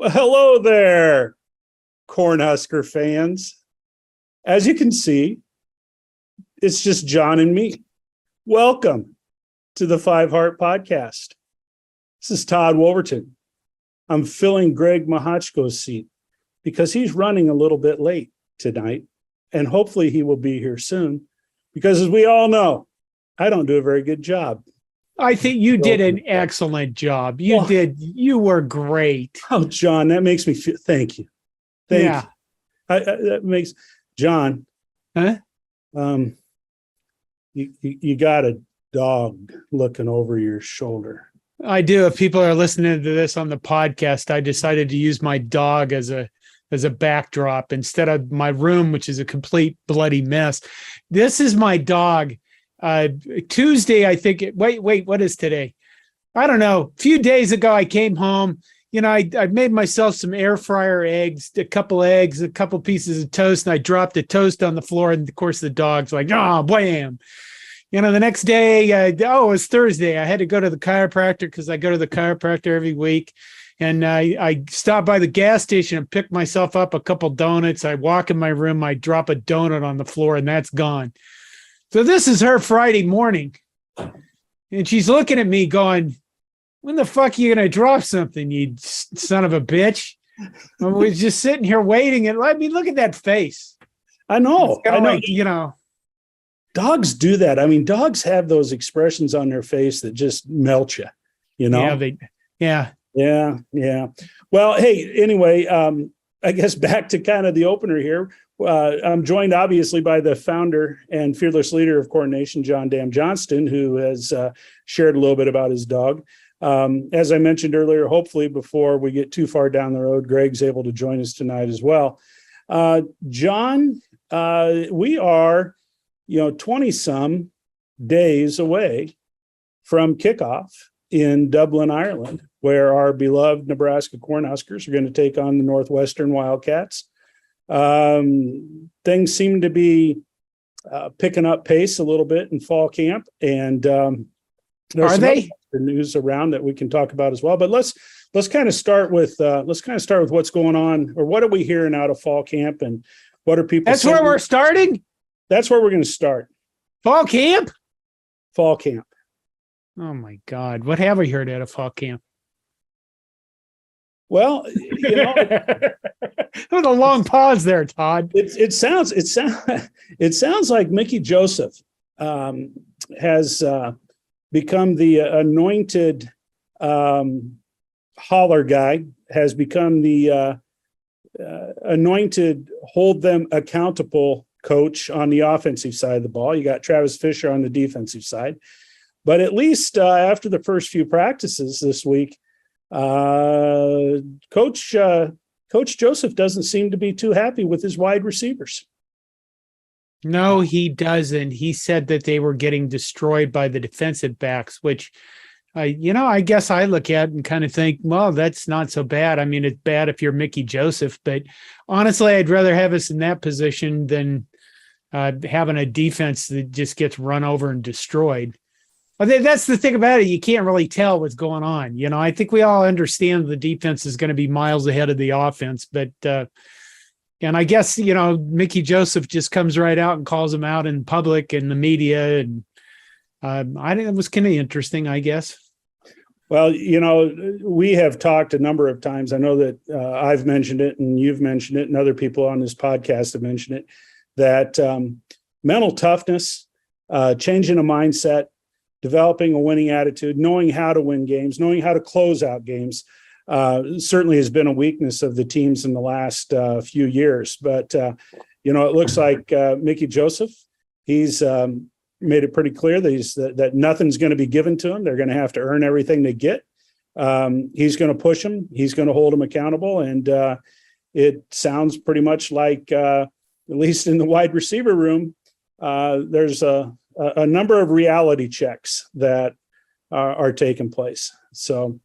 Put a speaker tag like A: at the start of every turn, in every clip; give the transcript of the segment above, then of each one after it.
A: Well, hello there, Cornhusker fans. As you can see, it's just John and me. Welcome to the Five Heart Podcast. This is Todd Wolverton. I'm filling Greg Mahachko's seat because he's running a little bit late tonight, and hopefully he will be here soon because, as we all know, I don't do a very good job.
B: I think you did an excellent job. You were great.
A: Oh, John, that makes me feel, thank you. Thank you. That makes, John,
B: huh?
A: You got a dog looking over your shoulder.
B: I do. If people are listening to this on the podcast, I decided to use my dog as a backdrop instead of my room, which is a complete bloody mess. This is my dog. Tuesday, I think. Wait, what is today? I don't know. A few days ago, I came home. You know, I made myself some air fryer eggs, a couple pieces of toast, and I dropped the toast on the floor. And of course, the dog's like, "Oh, blam!" You know, the next day, it was Thursday. I had to go to the chiropractor because I go to the chiropractor every week. And I stopped by the gas station and picked myself up a couple donuts. I walk in my room, I drop a donut on the floor, and that's gone. So this is her Friday morning. And she's looking at me going, when the fuck are you going to drop something, you son of a bitch? I was just sitting here waiting. And I mean, look at that face.
A: I know.
B: Like, you know.
A: Dogs do that. I mean, dogs have those expressions on their face that just melt you, you know?
B: Yeah.
A: Yeah. Well, hey, anyway, I guess back to kind of the opener here. I'm joined obviously by the founder and fearless leader of Corn Nation, John Dam Johnston, who has shared a little bit about his dog. As I mentioned earlier, hopefully before we get too far down the road, Greg's able to join us tonight as well. John, we are, 20 some days away from kickoff in Dublin, Ireland, where our beloved Nebraska Cornhuskers are going to take on the Northwestern Wildcats. Things seem to be picking up pace a little bit in fall camp, and there's some other news around that we can talk about as well. But let's kind of start with what's going on, or what are we hearing out of fall camp, and what are people?
B: That's where we're starting.
A: That's where we're going to start.
B: Fall camp.
A: Fall camp.
B: Oh my God! What have we heard out of fall camp?
A: Well,
B: there was a long pause there, Todd.
A: It sounds like Mickey Joseph has become the anointed holler guy, has become the anointed hold them accountable coach on the offensive side of the ball. You got Travis Fisher on the defensive side. But at least after the first few practices this week, Coach Joseph doesn't seem to be too happy with his wide receivers.
B: No, he doesn't. He said that they were getting destroyed by the defensive backs, which, I guess I look at and kind of think, well, that's not so bad. I mean, it's bad if you're Mickey Joseph, but honestly, I'd rather have us in that position than having a defense that just gets run over and destroyed. But that's the thing about it. You can't really tell what's going on. I think we all understand the defense is going to be miles ahead of the offense, but and I guess, Mickey Joseph just comes right out and calls them out in public and the media. And I think it was kind of interesting, I guess.
A: Well, we have talked a number of times. I know that I've mentioned it and you've mentioned it and other people on this podcast have mentioned it, that mental toughness, changing a mindset, developing a winning attitude, knowing how to win games, knowing how to close out games, certainly has been a weakness of the teams in the last few years. But, it looks like Mickey Joseph, he's made it pretty clear that that nothing's going to be given to them. They're going to have to earn everything they get. He's going to push them. He's going to hold them accountable. And it sounds pretty much like, at least in the wide receiver room, there's a number of reality checks that are taking place. So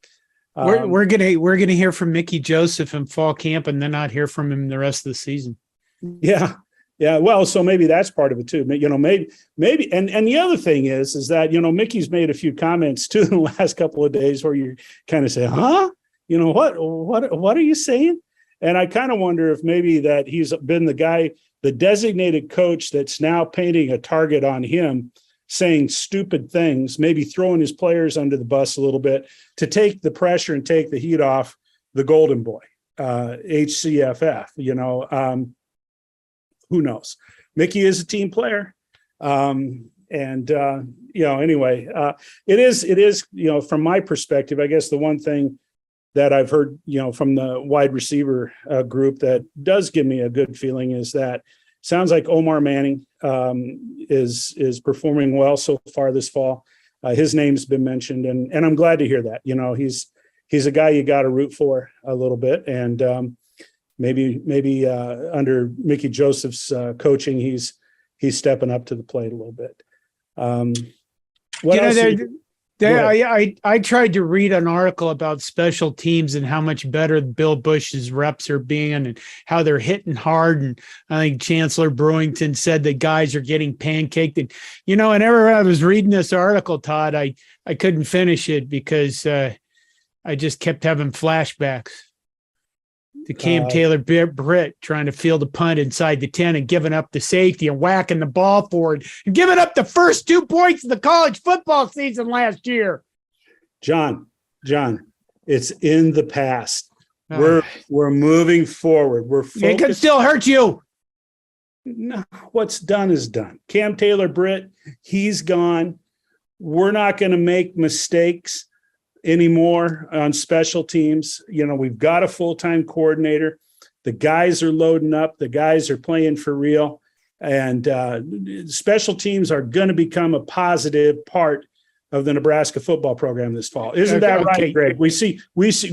B: we're gonna hear from Mickey Joseph in fall camp, and then not hear from him the rest of the season.
A: Yeah. Well, so maybe that's part of it too. Maybe, and the other thing is that Mickey's made a few comments too in the last couple of days where you kind of say, huh? what are you saying? And I kind of wonder if maybe that he's been the designated coach that's now painting a target on him, saying stupid things, maybe throwing his players under the bus a little bit to take the pressure and take the heat off the golden boy, HCFF, who knows? Mickey is a team player. Anyway, it is, from my perspective, I guess the one thing that I've heard, from the wide receiver group that does give me a good feeling is that sounds like Omar Manning is performing well so far this fall. His name's been mentioned, and I'm glad to hear that. He's a guy you got to root for a little bit, and maybe under Mickey Joseph's coaching, he's stepping up to the plate a little bit.
B: I tried to read an article about special teams and how much better Bill Bush's reps are being and how they're hitting hard. And I think Chancellor Brewington said that guys are getting pancaked. And, whenever I was reading this article, Todd, I couldn't finish it because I just kept having flashbacks to Cam Taylor Britt trying to field a punt inside the 10 and giving up the safety and whacking the ball forward and giving up the first 2 points of the college football season last year.
A: John, it's in the past. We're moving forward. We're focused.
B: It can still hurt you.
A: No, what's done is done. Cam Taylor Britt, he's gone. We're not going to make mistakes anymore on special teams. We've got a full-time coordinator. The guys are loading up. The guys are playing for real. And special teams are going to become a positive part of the Nebraska football program this fall. Isn't that right, Greg? We see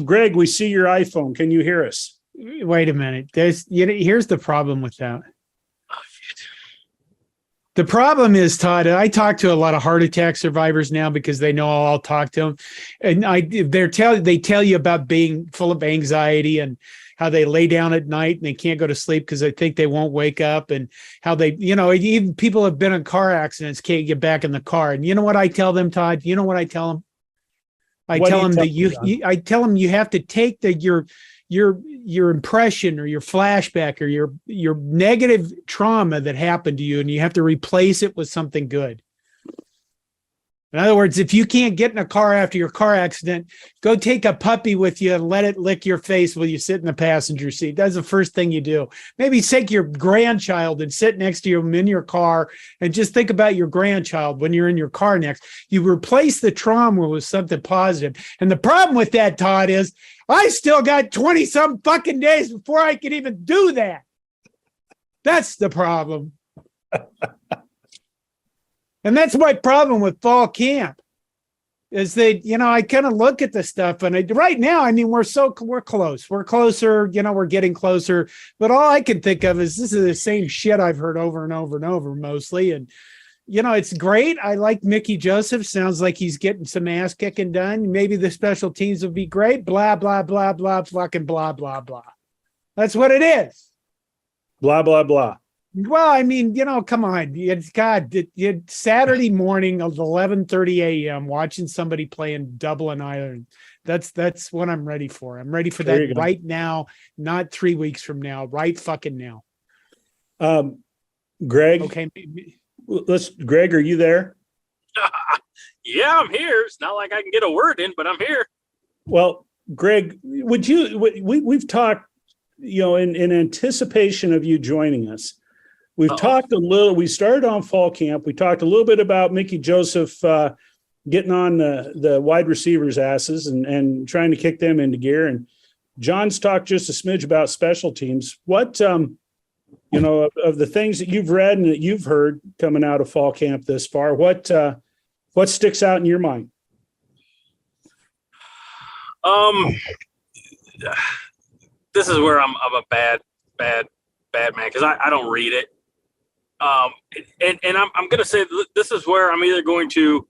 A: Greg, we see your iPhone. Can you hear us?
B: Wait a minute. Here's the problem with that. The problem is, Todd, I talk to a lot of heart attack survivors now because they know I'll talk to them. And they tell you about being full of anxiety and how they lay down at night and they can't go to sleep because they think they won't wake up, and how they, even people have been in car accidents, can't get back in the car. And you know what I tell them, Todd? You know what I tell them? I tell them you have to take your impression or your flashback or your negative trauma that happened to you, and you have to replace it with something good. In other words, if you can't get in a car after your car accident, go take a puppy with you and let it lick your face while you sit in the passenger seat. That's the first thing you do. Maybe take your grandchild and sit next to him in your car and just think about your grandchild when you're in your car next. You replace the trauma with something positive. And the problem with that, Todd, is I still got 20 some fucking days before I can even do that. That's the problem. And that's my problem with fall camp is that, I kind of look at the stuff and right now, we're close. We're closer, we're getting closer. But all I can think of is this is the same shit I've heard over and over and over mostly. And, it's great. I like Mickey Joseph. Sounds like he's getting some ass kicking done. Maybe the special teams will be great. Blah, blah, blah, blah, fucking blah, blah, blah. That's what it is.
A: Blah, blah, blah.
B: Well, come on. It's Saturday morning of 11:30 a.m. watching somebody playing double and iron. That's what I'm ready for. I'm ready for that right now, not 3 weeks from now, right fucking now.
A: Greg.
B: Okay.
A: Greg, are you there?
C: Yeah, I'm here. It's not like I can get a word in, but I'm here.
A: Well, Greg, we've talked, in anticipation of you joining us. We've talked a little, we started on fall camp. We talked a little bit about Mickey Joseph getting on the wide receivers' asses and trying to kick them into gear. And John's talked just a smidge about special teams. What, of the things that you've read and that you've heard coming out of fall camp this far, what sticks out in your mind?
C: This is where I'm a bad man because I don't read it. And I'm going to say this is where I'm either going to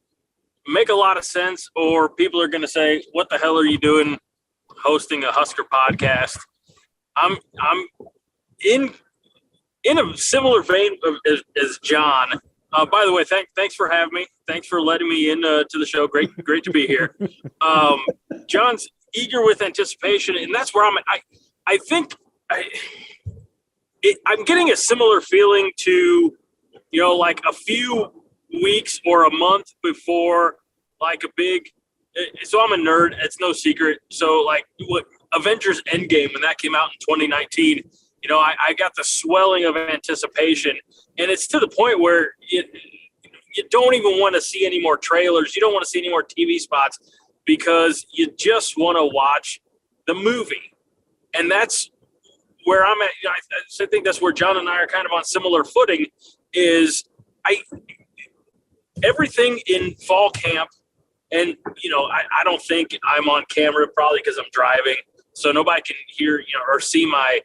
C: make a lot of sense or people are going to say, what the hell are you doing hosting a Husker podcast? I'm in a similar vein as John. By the way, thanks for having me. Thanks for letting me in to the show. Great to be here. John's, eager with anticipation, and that's where I'm at. I think I'm getting a similar feeling to, like a few weeks or a month before, like a big. So I'm a nerd. It's no secret. So like what Avengers Endgame, when that came out in 2019, I got the swelling of anticipation, and it's to the point where you don't even want to see any more trailers. You don't want to see any more TV spots because you just want to watch the movie. And that's where I'm at. I think that's where John and I are kind of on similar footing is everything in fall camp. And, I don't think I'm on camera probably because I'm driving. So nobody can hear, or see my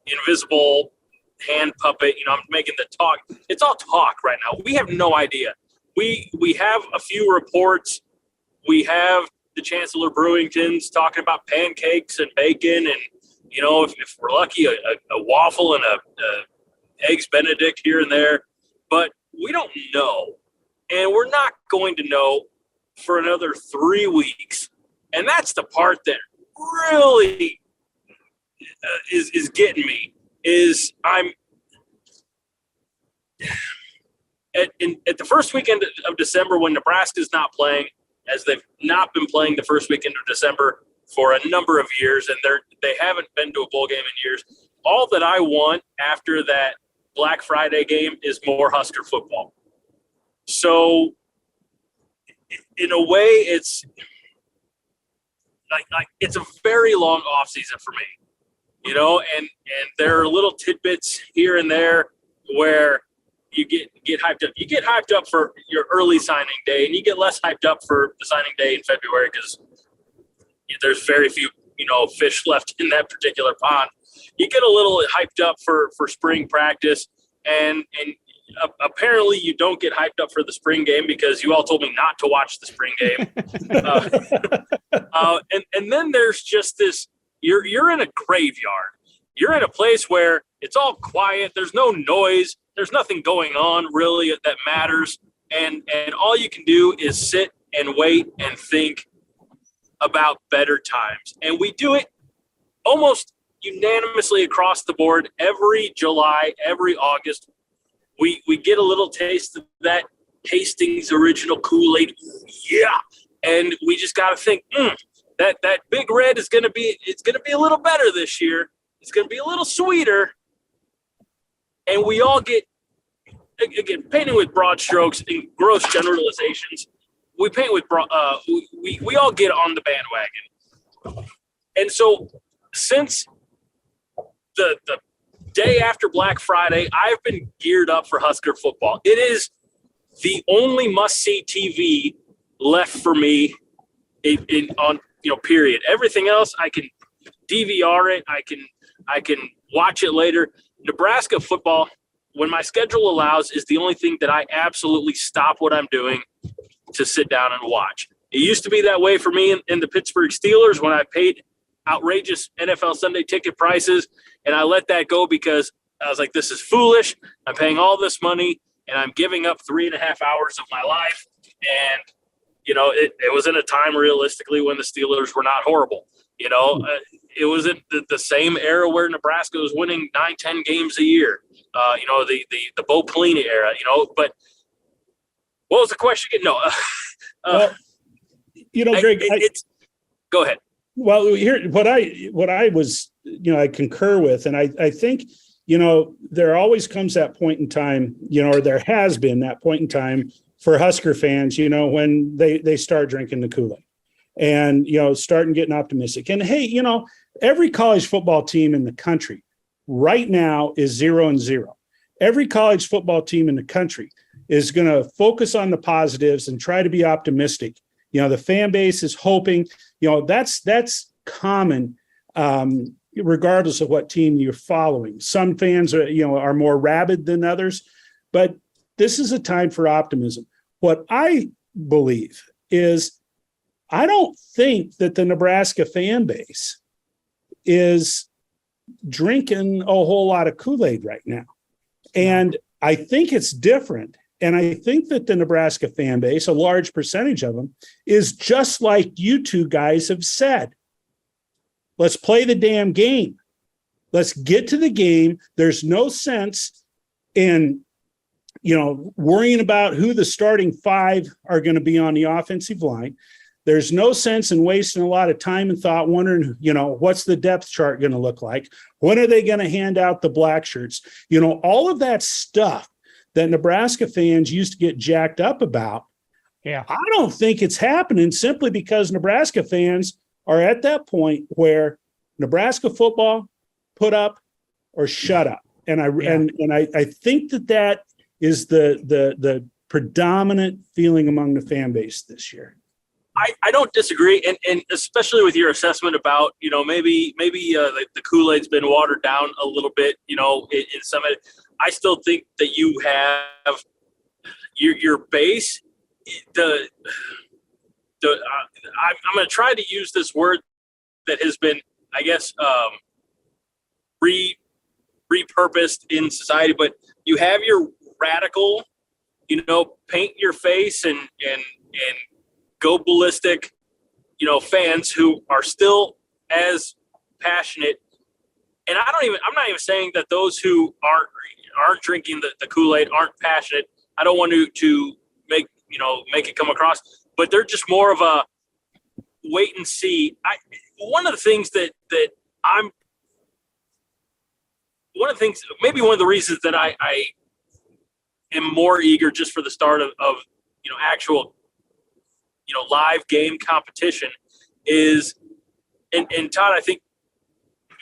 C: invisible hand puppet. I'm making the talk. It's all talk right now. We have no idea. We have a few reports. We have the Chancellor Brewington's talking about pancakes and bacon. And, if we're lucky, a waffle and a eggs Benedict here and there. But we don't know. And we're not going to know for another 3 weeks. And that's the part that really is getting me is I'm at the first weekend of December when Nebraska's not playing, as they've not been playing the first weekend of December for a number of years, and they haven't been to a bowl game in years. All that I want after that Black Friday game is more Husker football. So in a way, it's like it's a very long off season for me, and there are little tidbits here and there where you get hyped up. You get hyped up for your early signing day, and you get less hyped up for the signing day in February because there's very few, fish left in that particular pond. You get a little hyped up for spring practice, and apparently you don't get hyped up for the spring game because you all told me not to watch the spring game. And then there's just this, you're in a graveyard. You're in a place where it's all quiet. There's no noise. There's nothing going on really that matters. And all you can do is sit and wait and think about better times. And we do it almost unanimously across the board every July, every August. We get a little taste of that Hastings original Kool-Aid. Yeah. And we just got to think, that Big Red it's going to be a little better this year. It's going to be a little sweeter. And we all get, again, painting with broad strokes and gross generalizations. We paint with we all get on the bandwagon. And so since the day after Black Friday, I've been geared up for Husker football. It is the only must-see TV left for me on period. Everything else I can DVR it. I can watch it later. Nebraska football, when my schedule allows, is the only thing that I absolutely stop what I'm doing to sit down and watch. It used to be that way for me in the Pittsburgh Steelers when I paid outrageous NFL Sunday ticket prices, and I let that go because I was like, this is foolish. I'm paying all this money, and I'm giving up 3.5 hours of my life. And, it was in a time realistically when the Steelers were not horrible. It was in the same era where Nebraska was winning 9-10 games a year. The Bo Pelini era, but what was the question again? No.
A: Greg,
C: go ahead.
A: Well, here, what I was, I concur with, and I think, there always comes that point in time, or there has been that point in time for Husker fans, when they start drinking the Kool-Aid and, starting getting optimistic. And hey, every college football team in the country right now is 0-0. Every college football team in the country is going to focus on the positives and try to be optimistic. The fan base is hoping, that's common, regardless of what team you're following. Some fans are more rabid than others, but this is a time for optimism. What I believe is I don't think that the Nebraska fan base is drinking a whole lot of Kool-Aid right now. And I think it's different And I think that the Nebraska fan base, a large percentage of them, is just like you two guys have said. Let's play the damn game. Let's get to the game. There's no sense in, worrying about who the starting five are going to be on the offensive line. There's no sense in wasting a lot of time and thought wondering, what's the depth chart going to look like? When are they going to hand out the black shirts? All of that stuff that Nebraska fans used to get jacked up about.
B: Yeah.
A: I don't think it's happening simply because Nebraska fans are at that point where Nebraska football, put up or shut up. And I think that is the predominant feeling among the fan base this year.
C: I don't disagree, and especially with your assessment about maybe the Kool-Aid's been watered down a little bit. In some of it, I still think that you have your base. I'm going to try to use this word that has been, I guess, repurposed in society, but you have your radical, paint your face and go ballistic, fans who are still as passionate. And I'm not even saying that those who aren't drinking the Kool-Aid aren't passionate. I don't want to make it come across, but they're just more of a wait and see. One of the things maybe one of the reasons that I am more eager just for the start of actual live game competition is, and Todd, I think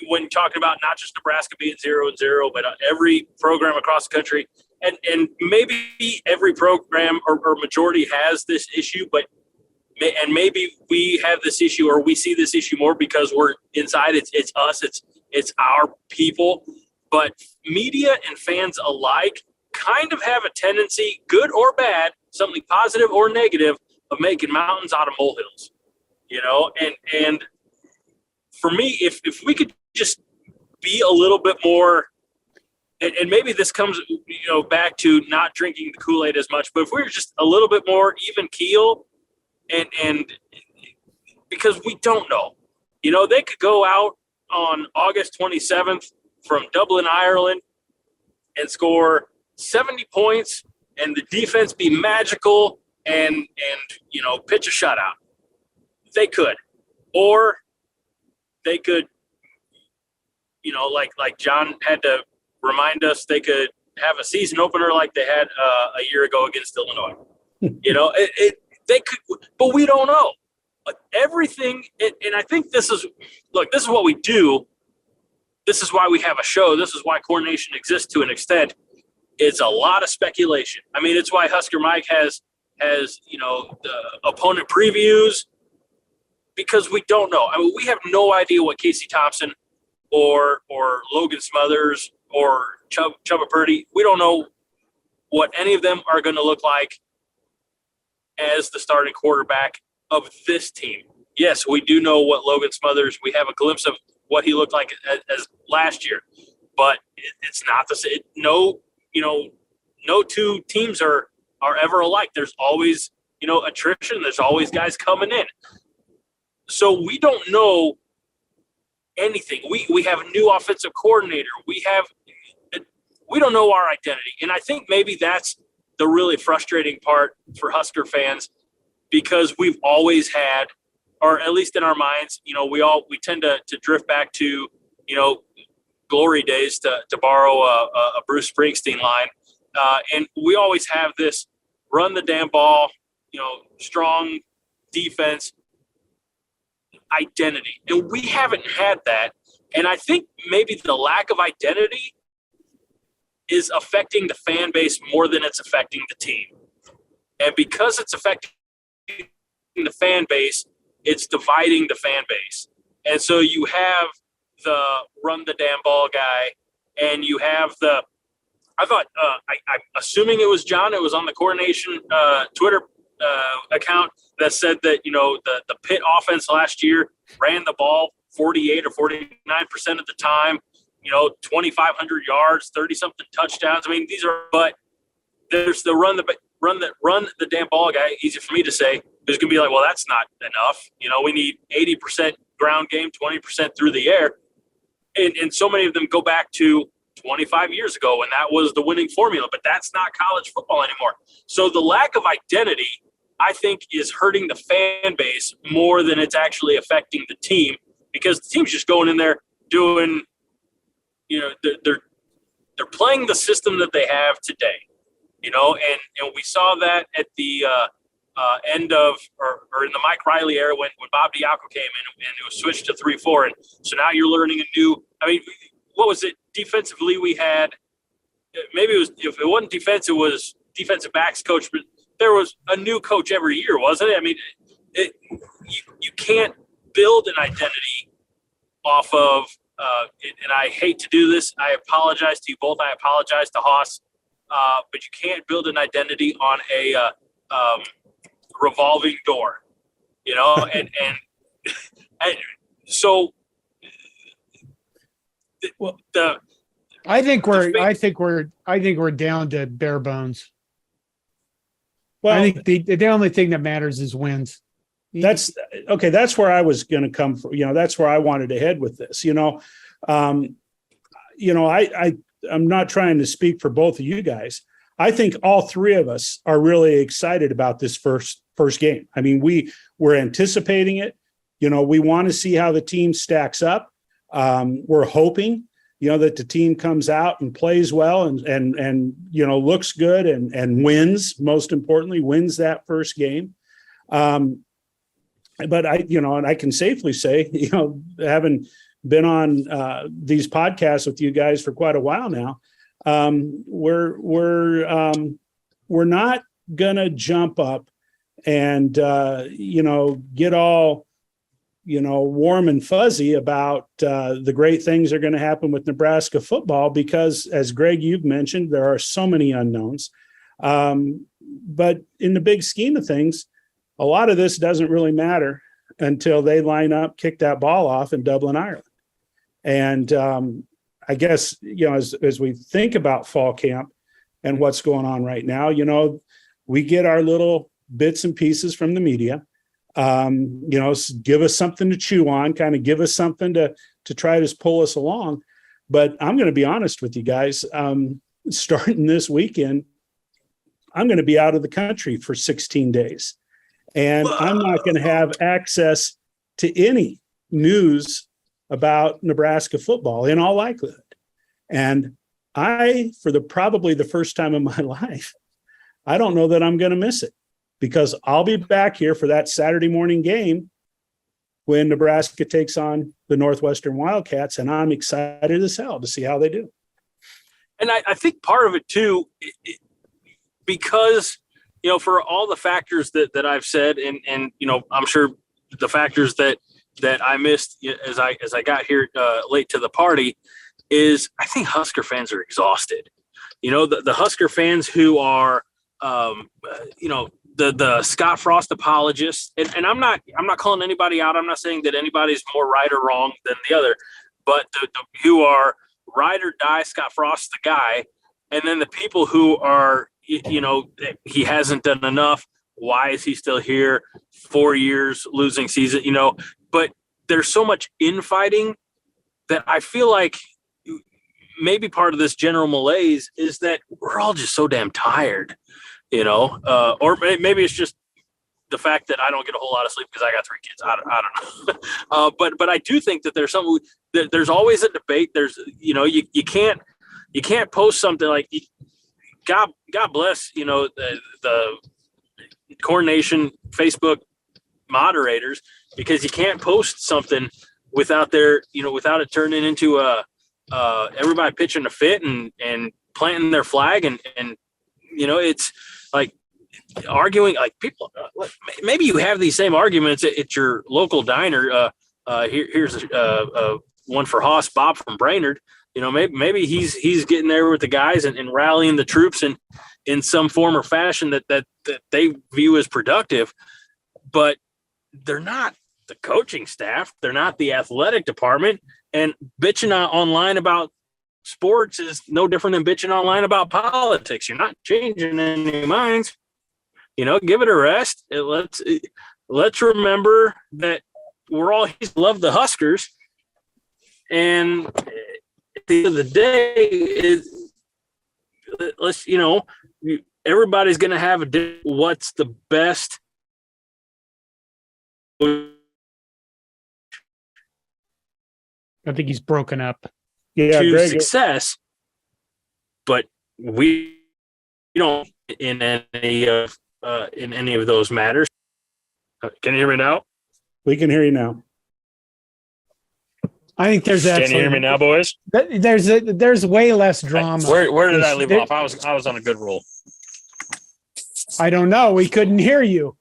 C: when talking about not just Nebraska being 0-0, but every program across the country, and maybe every program or majority has this issue, and maybe we have this issue or we see this issue more because we're inside. It's us. It's our people. But media and fans alike kind of have a tendency, good or bad, something positive or negative, of making mountains out of molehills, and for me, if we could just be a little bit more, and maybe this comes, back to not drinking the Kool-Aid as much, but if we were just a little bit more even keel, and because we don't know, they could go out on August 27th from Dublin, Ireland, and score 70 points, and the defense be magical, and pitch a shutout. They could, or they could, like John had to remind us, they could have a season opener like they had a year ago against Illinois. They could, but we don't know. Everything, and I think this is what we do. This is why we have a show. This is why coordination exists to an extent. It's a lot of speculation. I mean, it's why Husker Mike has the opponent previews, because we don't know. I mean, we have no idea what Casey Thompson or Logan Smothers or Chubba Purdy, we don't know what any of them are going to look like as the starting quarterback of this team. Yes, we do know what Logan Smothers, we have a glimpse of what he looked like as last year, but it's not the same. No two teams are ever alike. There's always, attrition. There's always guys coming in. So we don't know anything. We have a new offensive coordinator. We don't know our identity. And I think maybe that's the really frustrating part for Husker fans, because we've always had, or at least in our minds, we tend to drift back to, glory days, to borrow a Bruce Springsteen line. And we always have this run the damn ball, strong defense identity. And we haven't had that. And I think maybe the lack of identity is affecting the fan base more than it's affecting the team. And because it's affecting the fan base, it's dividing the fan base. And so you have the run the damn ball guy, and you have I'm assuming it was John, it was on the coordination Twitter account that said that, the Pitt offense last year ran the ball 48 or 49% of the time, 2,500 yards, 30-something touchdowns. I mean, but there's the run the damn ball guy. Easy for me to say. Who's going to be like, well, that's not enough. We need 80% ground game, 20% through the air. And so many of them go back to 25 years ago, and that was the winning formula. But that's not college football anymore. So the lack of identity, I think, is hurting the fan base more than it's actually affecting the team, because the team's just going in there doing, they're playing the system that they have today, and we saw that at the end of or in the Mike Riley era when Bob Diaco came in and it was switched to 3-4, and so now you're learning a new. I mean, what was it defensively? We had maybe it was, if it wasn't defense, it was defensive backs coach, but there was a new coach every year, wasn't it? I mean, you can't build an identity off of. And I hate to do this. I apologize to you both. I apologize to Haas, but you can't build an identity on a revolving door, and so
B: I think we're down to bare bones.
A: Well,
B: I think the only thing that matters is wins.
A: That's okay. That's where I was going to come from. That's where I wanted to head with this. I'm not trying to speak for both of you guys. I think all three of us are really excited about this first game. I mean, we're anticipating it. We want to see how the team stacks up. We're hoping, that the team comes out and plays well and looks good and wins. Most importantly, wins that first game. But I can safely say, having been on these podcasts with you guys for quite a while now, we're not gonna jump up and get all warm and fuzzy about the great things that are going to happen with Nebraska football, because as Greg, you've mentioned, there are so many unknowns. But in the big scheme of things, a lot of this doesn't really matter until they line up, kick that ball off in Dublin, Ireland. And I guess, as we think about fall camp and what's going on right now, we get our little bits and pieces from the media, give us something to chew on, kind of give us something to try to pull us along. But I'm going to be honest with you guys, starting this weekend, I'm going to be out of the country for 16 days. And I'm not going to have access to any news about Nebraska football in all likelihood. And probably the first time in my life, I don't know that I'm going to miss it, because I'll be back here for that Saturday morning game when Nebraska takes on the Northwestern Wildcats. And I'm excited as hell to see how they do.
C: And I think part of it too, because, for all the factors that I've said, and I'm sure the factors that I missed as I got here late to the party, is I think Husker fans are exhausted. The Husker fans who are, the Scott Frost apologists, and I'm not calling anybody out. I'm not saying that anybody's more right or wrong than the other, but the who are ride or die Scott Frost the guy, and then the people who are, he hasn't done enough. Why is he still here? 4 years losing season, but there's so much infighting that I feel like maybe part of this general malaise is that we're all just so damn tired, or maybe it's just the fact that I don't get a whole lot of sleep because I got 3 kids. I don't know. But I do think that there's there's always a debate. There's, you can't post something like, God bless, the Coronation Facebook moderators, because you can't post something without it turning into everybody pitching a fit and planting their flag. And it's like arguing, like people, maybe you have these same arguments at your local diner. Here's one for Haas, Bob from Brainerd. Maybe he's getting there with the guys and rallying the troops in some form or fashion that they view as productive, but they're not the coaching staff. They're not the athletic department, and bitching online about sports is no different than bitching online about politics. You're not changing any minds. Give it a rest. Let's remember that we're all love the Huskers, and at the end of the day, everybody's going to have what's the best.
B: I think he's broken up.
A: Yeah,
C: to
A: Greg,
C: success, but we don't in any of those matters. Can you hear me now?
A: we can hear you now.
B: I think there's
C: Can you hear me now, boys?
B: There's way less drama.
C: Where did I leave off? I was on a good roll.
B: I don't know. We couldn't hear you.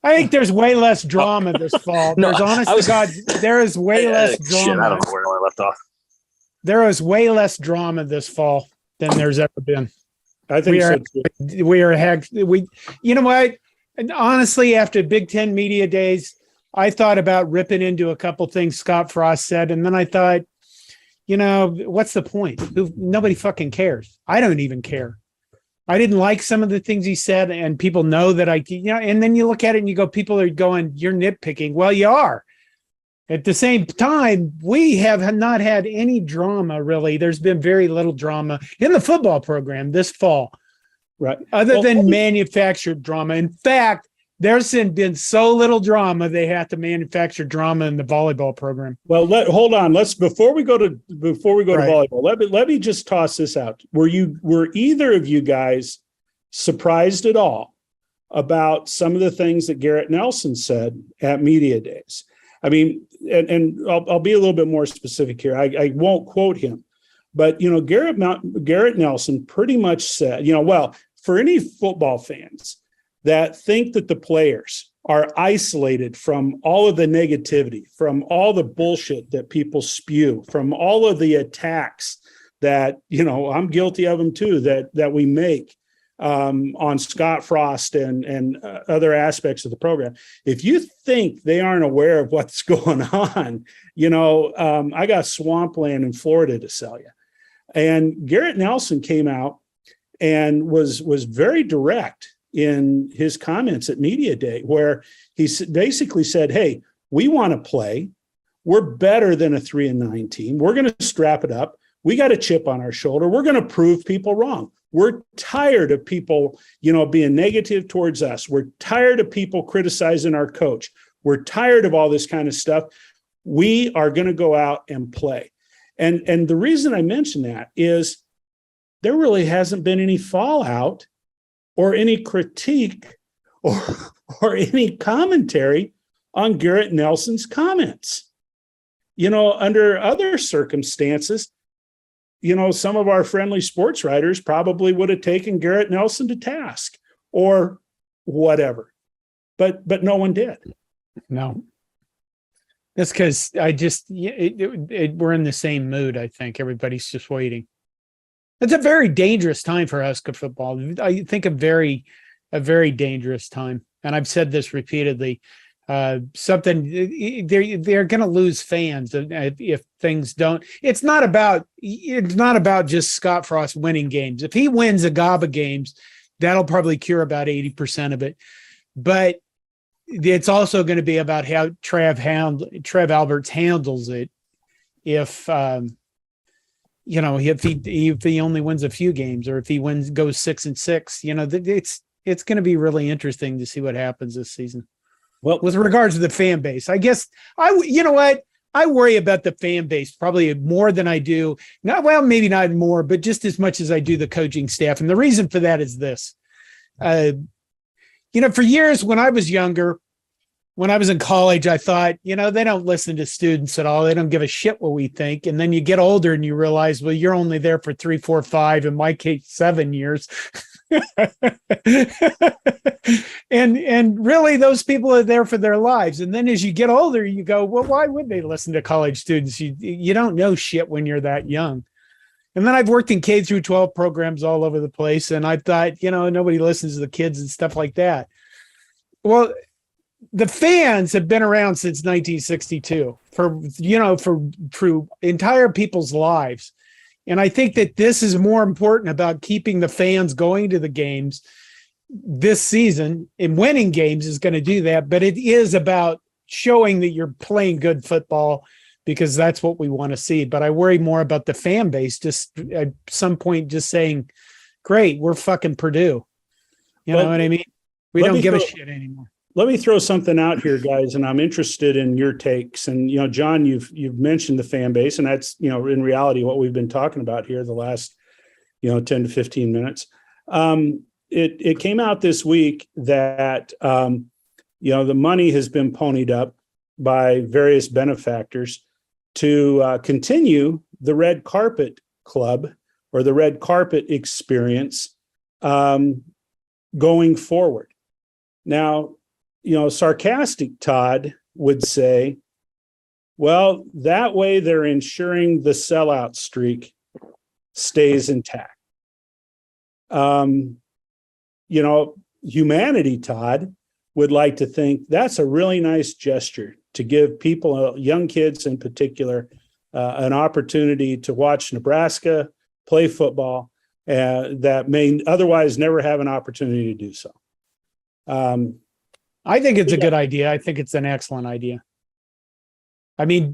B: I think there's way less drama this fall.
C: No,
B: There's honest to God, there is way less
C: Shit, I
B: drama.
C: don't know where I left off.
B: There is way less drama this fall than there's ever been.
A: I think so too.
B: You know what? And honestly, after Big Ten media days, I thought about ripping into a couple things Scott Frost said, and then I thought, what's the point? Nobody fucking cares. I don't even care. I didn't like some of the things he said, and people know that and then you look at it and you go, people are going, you're nitpicking. Well, you are. At the same time, we have not had any drama, really. There's been very little drama in the football program this fall,
A: Right.
B: other than manufactured drama. In fact, there's been so little drama, they have to manufacture drama in the volleyball program.
A: Well, hold on. Before we go to
B: Right.
A: volleyball, let me just toss this out. Were either of you guys surprised at all about some of the things that Garrett Nelson said at media days? I mean, and I'll be a little bit more specific here. I won't quote him, but Garrett Nelson pretty much said, for any football fans that think that the players are isolated from all of the negativity, from all the bullshit that people spew, from all of the attacks that, I'm guilty of them too, that we make on Scott Frost and other aspects of the program. If you think they aren't aware of what's going on, I got swampland in Florida to sell you. And Garrett Nelson came out and was very direct in his comments at media day, where he basically said, hey, we want to play. We're better than a 3-9 team. We're going to strap it up. We got a chip on our shoulder. We're going to prove people wrong. We're tired of people, being negative towards us. We're tired of people criticizing our coach. We're tired of all this kind of stuff. We are going to go out and play. And the reason I mention that is there really hasn't been any fallout or any critique or any commentary on Garrett Nelson's comments. Under other circumstances, some of our friendly sports writers probably would have taken Garrett Nelson to task or whatever, but no one did.
B: No. That's because we're in the same mood. I think everybody's just waiting. It's a very dangerous time for Husker football. I think a very dangerous time. And I've said this repeatedly. They're going to lose fans if things don't. It's not about just Scott Frost winning games. If he wins a gob of games, that'll probably cure about 80% of it. But it's also going to be about how Trev Alberts handles it. If if he only wins a few games, or if he goes 6-6, it's going to be really interesting to see what happens this season. Well, with regards to the fan base, I guess I worry about the fan base probably more than I do. Maybe not more, but just as much as I do the coaching staff. And the reason for that is this. For years when I was younger, when I was in college, I thought, they don't listen to students at all. They don't give a shit what we think. And then you get older and you realize, well, you're only there for 3, 4, 5, in my case, 7 years. and really those people are there for their lives. And then as you get older, you go, well, why would they listen to college students? You don't know shit when you're that young. And then I've worked in K through 12 programs all over the place. And I thought, nobody listens to the kids and stuff like that. Well, the fans have been around since 1962 for entire people's lives. And I think that this is more important about keeping the fans going to the games this season, and winning games is going to do that. But it is about showing that you're playing good football, because that's what we want to see. But I worry more about the fan base just at some point just saying, great, we're fucking Purdue. You know what I mean? We don't give a shit anymore.
A: Let me throw something out here, guys, and I'm interested in your takes. And, John, you've mentioned the fan base, and that's, in reality, what we've been talking about here the last, 10 to 15 minutes. It came out this week that, the money has been ponied up by various benefactors to continue the Red Carpet Club or the Red Carpet Experience going forward. Now, sarcastic Todd would say, well, that way they're ensuring the sellout streak stays intact. Humanity, Todd, would like to think that's a really nice gesture to give people, young kids in particular, an opportunity to watch Nebraska play football that may otherwise never have an opportunity to do so.
B: I think it's a good idea. I think it's an excellent idea. I mean,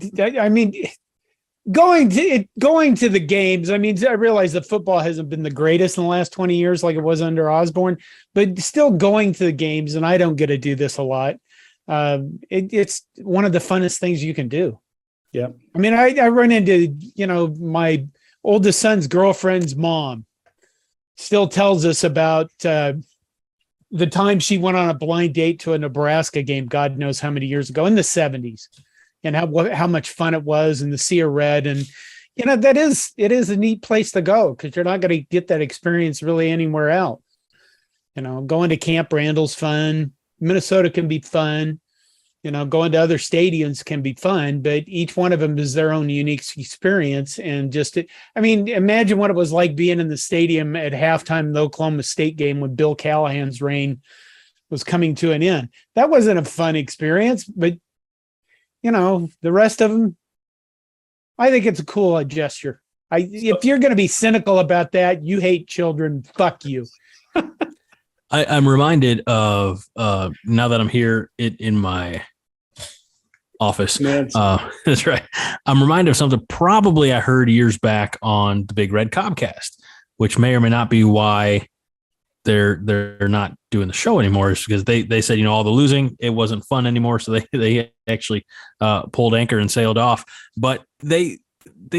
B: going to the games. I mean, I realize that football hasn't been the greatest in the last 20 years, like it was under Osborne, but still going to the games. And I don't get to do this a lot. It's one of the funnest things you can do.
A: Yeah.
B: I mean, I run into, my oldest son's girlfriend's mom still tells us about, the time she went on a blind date to a Nebraska game, God knows how many years ago, in the 70s, and how much fun it was, and to see her red. And, it is a neat place to go, because you're not going to get that experience really anywhere else. Going to Camp Randall's fun. Minnesota can be fun. Going to other stadiums can be fun, but each one of them is their own unique experience. And imagine what it was like being in the stadium at halftime of the Oklahoma State game when Bill Callahan's reign was coming to an end. That wasn't a fun experience, but the rest of them, I think it's a cool gesture. If you're going to be cynical about that, you hate children, fuck you.
D: I'm reminded of, now that I'm here in my office. That's right. I'm reminded of something probably I heard years back on the Big Red Cobcast, which may or may not be why they're not doing the show anymore, is because they said, all the losing, it wasn't fun anymore. So they actually pulled anchor and sailed off. But they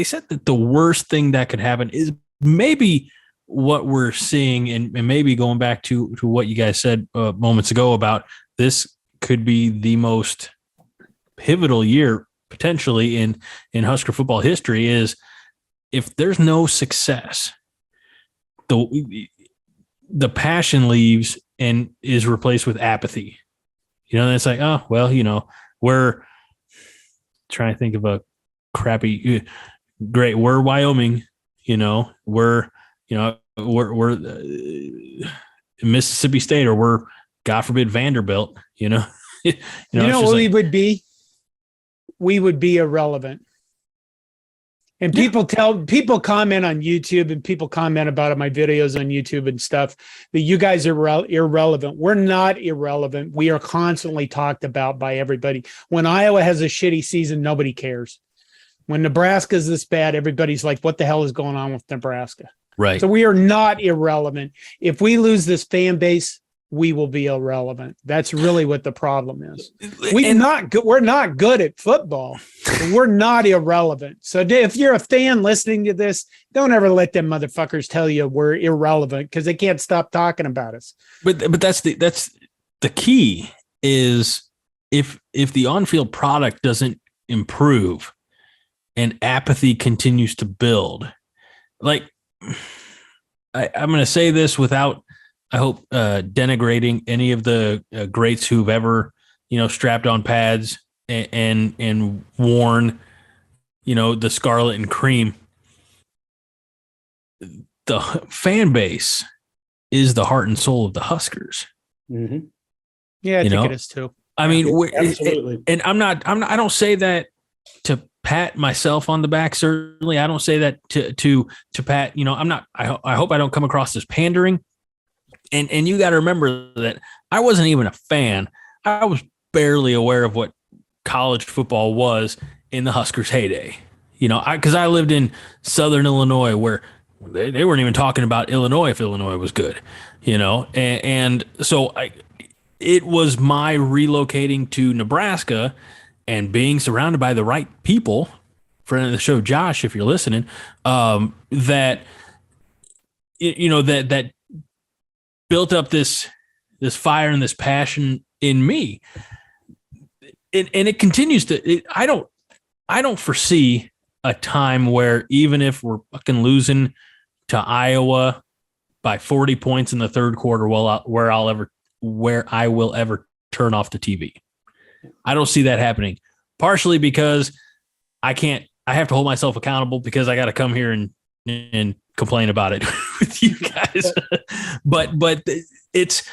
D: said that the worst thing that could happen is maybe what we're seeing, and maybe going back to what you guys said moments ago about this could be the most pivotal year potentially in Husker football history, is if there's no success, the passion leaves and is replaced with apathy. And it's like, oh, well, we're trying to think of a crappy, great. We're Wyoming, we're Mississippi State, or we're, God forbid, Vanderbilt, what
B: we would be? We would be irrelevant. And people comment on YouTube, and people comment about my videos on YouTube and stuff, that you guys are irrelevant. We're not irrelevant. We are constantly talked about by everybody. When Iowa has a shitty season, nobody cares. When Nebraska's this bad, everybody's like, what the hell is going on with Nebraska?
D: Right.
B: So we are not irrelevant. If we lose this fan base, we will be irrelevant. That's really what the problem is. We're not good at football, but we're not irrelevant. So if you're a fan listening to this, don't ever let them motherfuckers tell you we're irrelevant, because they can't stop talking about us.
D: But that's the key, is if the on-field product doesn't improve and apathy continues to build, like, I'm going to say this without, I hope, denigrating any of the greats who've ever, strapped on pads and worn, the scarlet and cream. The fan base is the heart and soul of the Huskers.
B: Mm-hmm. Yeah, I think it is too.
D: I mean,
A: Absolutely.
D: and I don't say that to pat myself on the back. Certainly, I don't say that to pat. I hope I don't come across as pandering. And you got to remember that I wasn't even a fan. I was barely aware of what college football was in the Huskers' heyday. Because I lived in Southern Illinois, where they weren't even talking about Illinois if Illinois was good. And so it was my relocating to Nebraska and being surrounded by the right people, friend of the show, Josh, if you're listening, that built up this fire and this passion in me. And it continues to, I don't foresee a time where, even if we're fucking losing to Iowa by 40 points in the third quarter, where I will ever turn off the TV. I don't see that happening, partially because I have to hold myself accountable, because I got to come here and complain about it with you guys. but it's,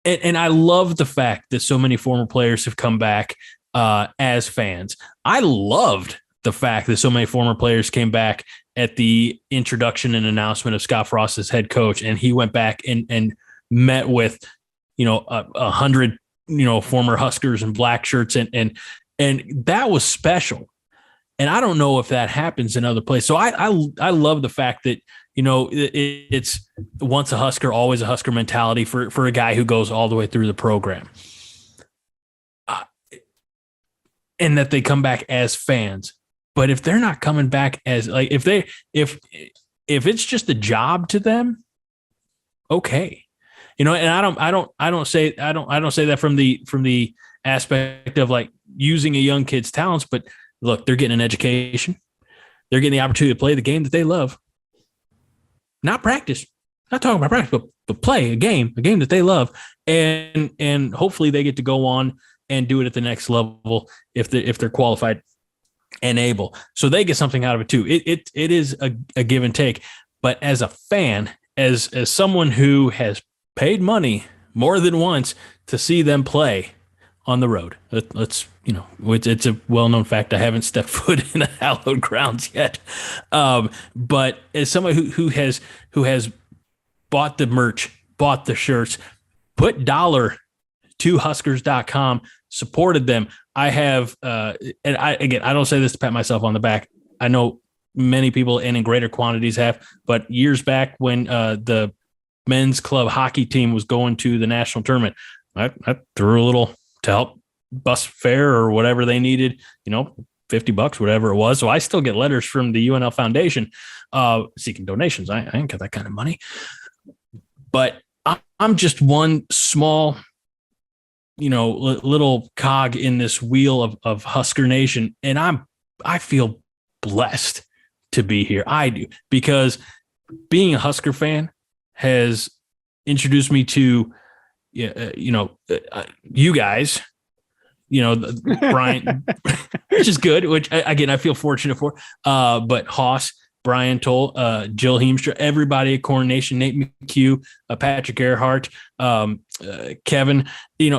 D: and I love the fact that so many former players have come back as fans. I loved the fact that so many former players came back at the introduction and announcement of Scott Frost as head coach, and he went back and met with 100 former Huskers in black shirts, and that was special. And I don't know if that happens in other places. So I love the fact that it's once a Husker, always a Husker mentality for a guy who goes all the way through the program, and that they come back as fans. But if they're not coming back as, like, if it's just a job to them, okay, and I don't say that from the aspect of like using a young kid's talents, but look, they're getting an education, they're getting the opportunity to play the game that they love, not practice, not talking about practice, but play a game that they love, and hopefully they get to go on and do it at the next level if they're qualified and able, so they get something out of it too. It is a give and take. But as a fan, as someone who has paid money more than once to see them play on the road, it's a well-known fact. I haven't stepped foot in the hallowed grounds yet, but as someone who has bought the merch, bought the shirts, put dollar to Huskers.com, supported them. I have, and I don't say this to pat myself on the back. I know many people, and in greater quantities, have, but years back when the men's club hockey team was going to the national tournament, I threw a little to help bus fare or whatever they needed, $50, whatever it was. So I still get letters from the UNL Foundation seeking donations. I ain't got that kind of money, but I'm just one small, little cog in this wheel of Husker Nation. And I feel blessed to be here. I do, because being a Husker fan has introduced me to, you guys, Brian, which is good, which again, I feel fortunate for, but Hoss, Brian Toll, Jill Heemstra, everybody at Corn Nation, Nate McHugh, Patrick Earhart, Kevin,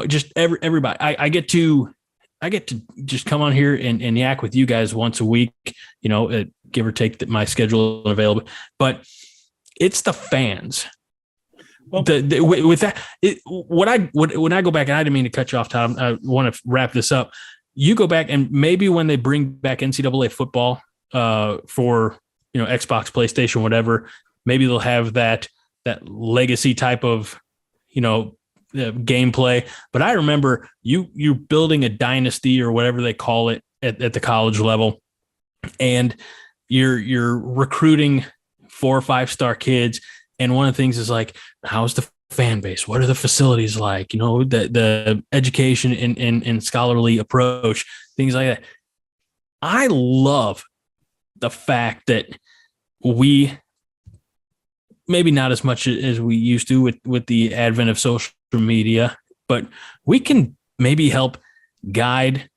D: just everybody. I get to just come on here and yak with you guys once a week, give or take my schedule available, but it's the fans. Well, with that, when I go back, and I didn't mean to cut you off, Todd, I want to wrap this up. You go back, and maybe when they bring back NCAA football for Xbox, PlayStation, whatever, maybe they'll have that legacy type of gameplay. But I remember you're building a dynasty or whatever they call it at the college level, and you're recruiting 4 or 5 star kids. And one of the things is like, how's the fan base? What are the facilities like? The education and scholarly approach, things like that. I love the fact that we, maybe not as much as we used to with the advent of social media, but we can maybe help guide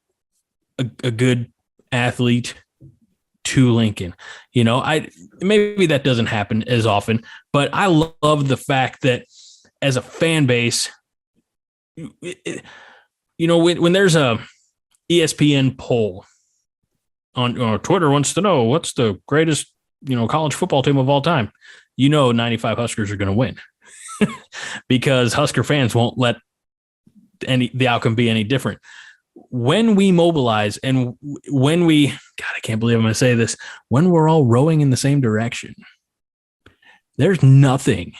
D: a good athlete to Lincoln. Maybe that doesn't happen as often, but I love the fact that as a fan base, when there's a ESPN poll on Twitter wants to know what's the greatest, college football team of all time, 95 Huskers are going to win because Husker fans won't let the outcome be any different. When we mobilize and when I can't believe I'm going to say this, when we're all rowing in the same direction, there's nothing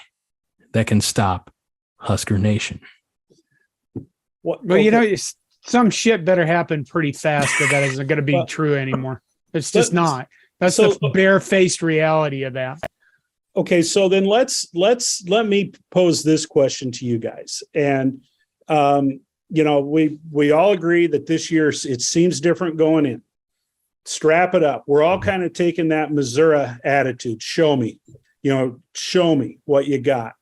D: that can stop Husker Nation.
B: Well, some shit better happen pretty fast that isn't going to be true anymore. It's just not. That's the barefaced reality of that.
A: Okay, so then let me pose this question to you guys. And we all agree that this year it seems different going in. Strap it up. We're all kind of taking that Missouri attitude. Show me what you got.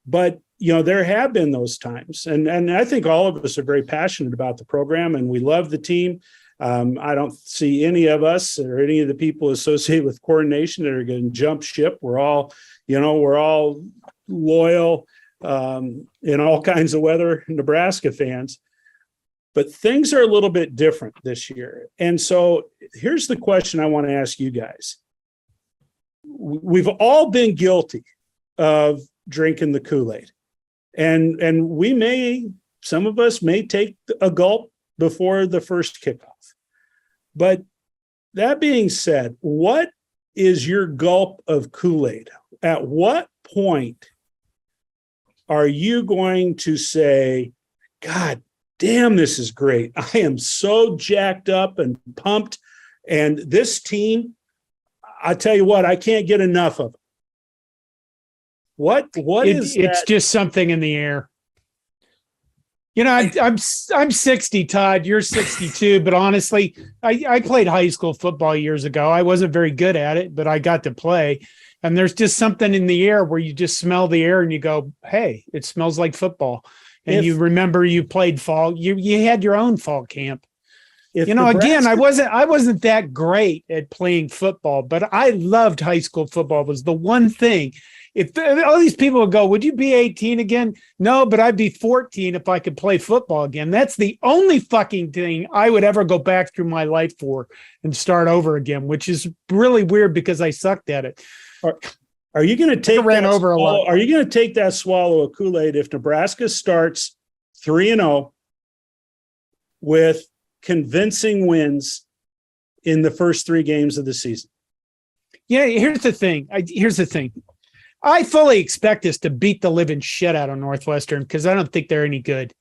A: But there have been those times, and I think all of us are very passionate about the program, and we love the team. I don't see any of us or any of the people associated with coordination that are going to jump ship. We're all loyal in all kinds of weather Nebraska fans. But things are a little bit different this year. And so here's the question I want to ask you guys. We've all been guilty of drinking the Kool-Aid. And some of us may take a gulp before the first kickoff. But that being said, what is your gulp of Kool-Aid? At what point are you going to say, God damn, this is great. I am so jacked up and pumped. And this team, I tell you what, I can't get enough of it. What is
B: it's
A: that?
B: Just something in the air. I'm 60, Todd. You're 62, but honestly, I played high school football years ago. I wasn't very good at it, but I got to play. And there's just something in the air where you just smell the air and you go, hey, it smells like football. And you remember you played fall. You had your own fall camp. Again, I wasn't that great at playing football, but I loved high school football. It was the one thing. If all these people would go, would you be 18 again? No, but I'd be 14 if I could play football again. That's the only fucking thing I would ever go back through my life for and start over again, which is really weird because I sucked at it.
A: Are you going to take
B: a lot?
A: Are you going to take that swallow of Kool-Aid if Nebraska starts 3-0 with convincing wins in the first 3 games of the season?
B: Yeah, here's the thing. I fully expect us to beat the living shit out of Northwestern because I don't think they're any good.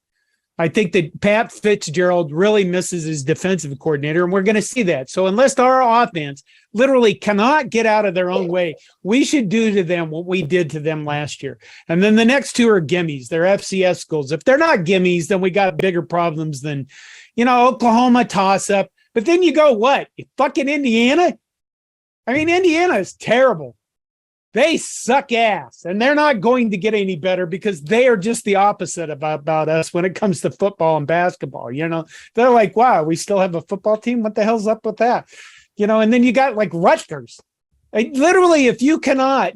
B: I think that Pat Fitzgerald really misses his defensive coordinator, and we're going to see that. So unless our offense literally cannot get out of their own way, we should do to them what we did to them last year. And then the next 2 are gimmies. They're FCS schools. If they're not gimmies, then we got bigger problems than, Oklahoma toss-up. But then you go, what? Fucking Indiana? I mean, Indiana is terrible. They suck ass, and they're not going to get any better because they are just the opposite about us when it comes to football and basketball. They're like, wow, we still have a football team? What the hell's up with that? And then you got like Rutgers. Literally, if you cannot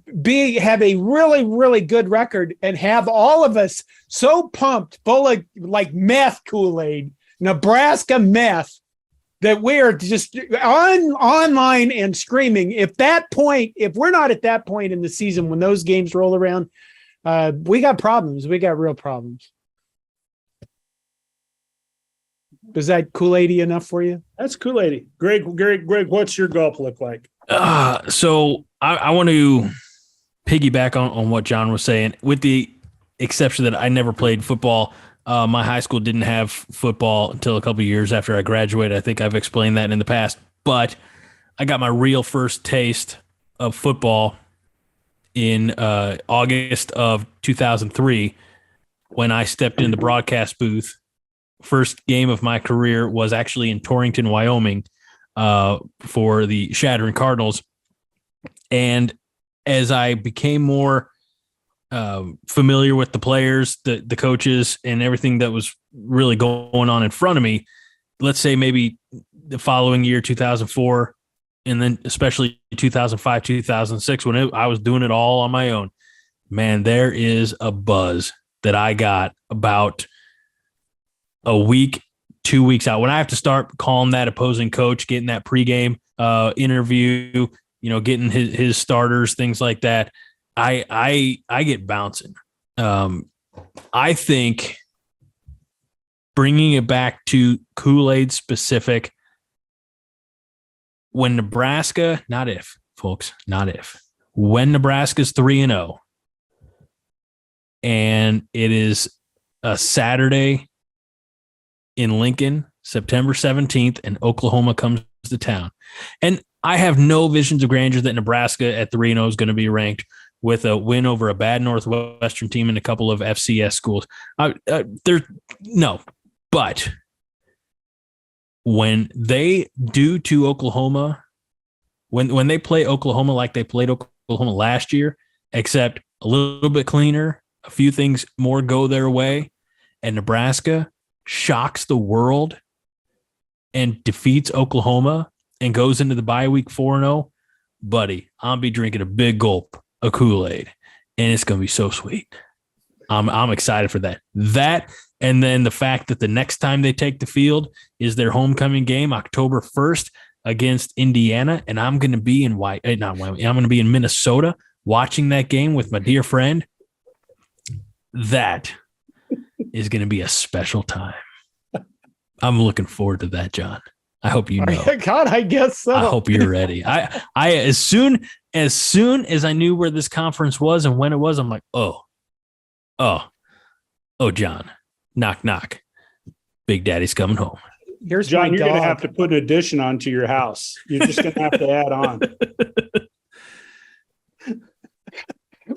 B: have a really, really good record and have all of us so pumped, full of like meth Kool-Aid, Nebraska meth, that we're just online and screaming. If we're not at that point in the season when those games roll around, we got problems. We got real problems. Was that Kool-Aid-y enough for you?
A: That's Kool-Aid. Greg, what's your gulp look like?
D: So I want to piggyback on what John was saying, with the exception that I never played football. My high school didn't have football until a couple of years after I graduated. I think I've explained that in the past, but I got my real first taste of football in August of 2003 when I stepped in the broadcast booth. First game of my career was actually in Torrington, Wyoming, for the Shattering Cardinals. And as I became more familiar with the players, the coaches, and everything that was really going on in front of me, let's say maybe the following year, 2004, and then especially 2005, 2006, when I was doing it all on my own, man, there is a buzz that I got about a week, 2 weeks out when I have to start calling that opposing coach, getting that pregame interview, getting his starters, things like that. I get bouncing. I think bringing it back to Kool-Aid specific, when Nebraska, not if, folks, not if, when Nebraska's 3-0 and it is a Saturday in Lincoln, September 17th, and Oklahoma comes to town. And I have no visions of grandeur that Nebraska at 3-0 is going to be ranked with a win over a bad Northwestern team and a couple of FCS schools. But when they do to Oklahoma, when they play Oklahoma like they played Oklahoma last year, except a little bit cleaner, a few things more go their way, and Nebraska shocks the world and defeats Oklahoma and goes into the bye week 4-0, buddy, I'll be drinking a big gulp of Kool-Aid, and it's going to be so sweet. I'm excited for that. That, and then the fact that the next time they take the field is their homecoming game, October 1st against Indiana, and I'm going to be in I'm going to be in Minnesota watching that game with my dear friend. That is going to be a special time. I'm looking forward to that, John. I hope you know.
B: God, I guess so.
D: I hope you're ready. I as soon as I knew where this conference was and when it was, I'm like, oh, John, knock, knock. Big Daddy's coming home.
B: Here's
A: John,
B: my
A: you're going to
B: dog.
A: have to put an addition onto your house. You're just going to have to add on.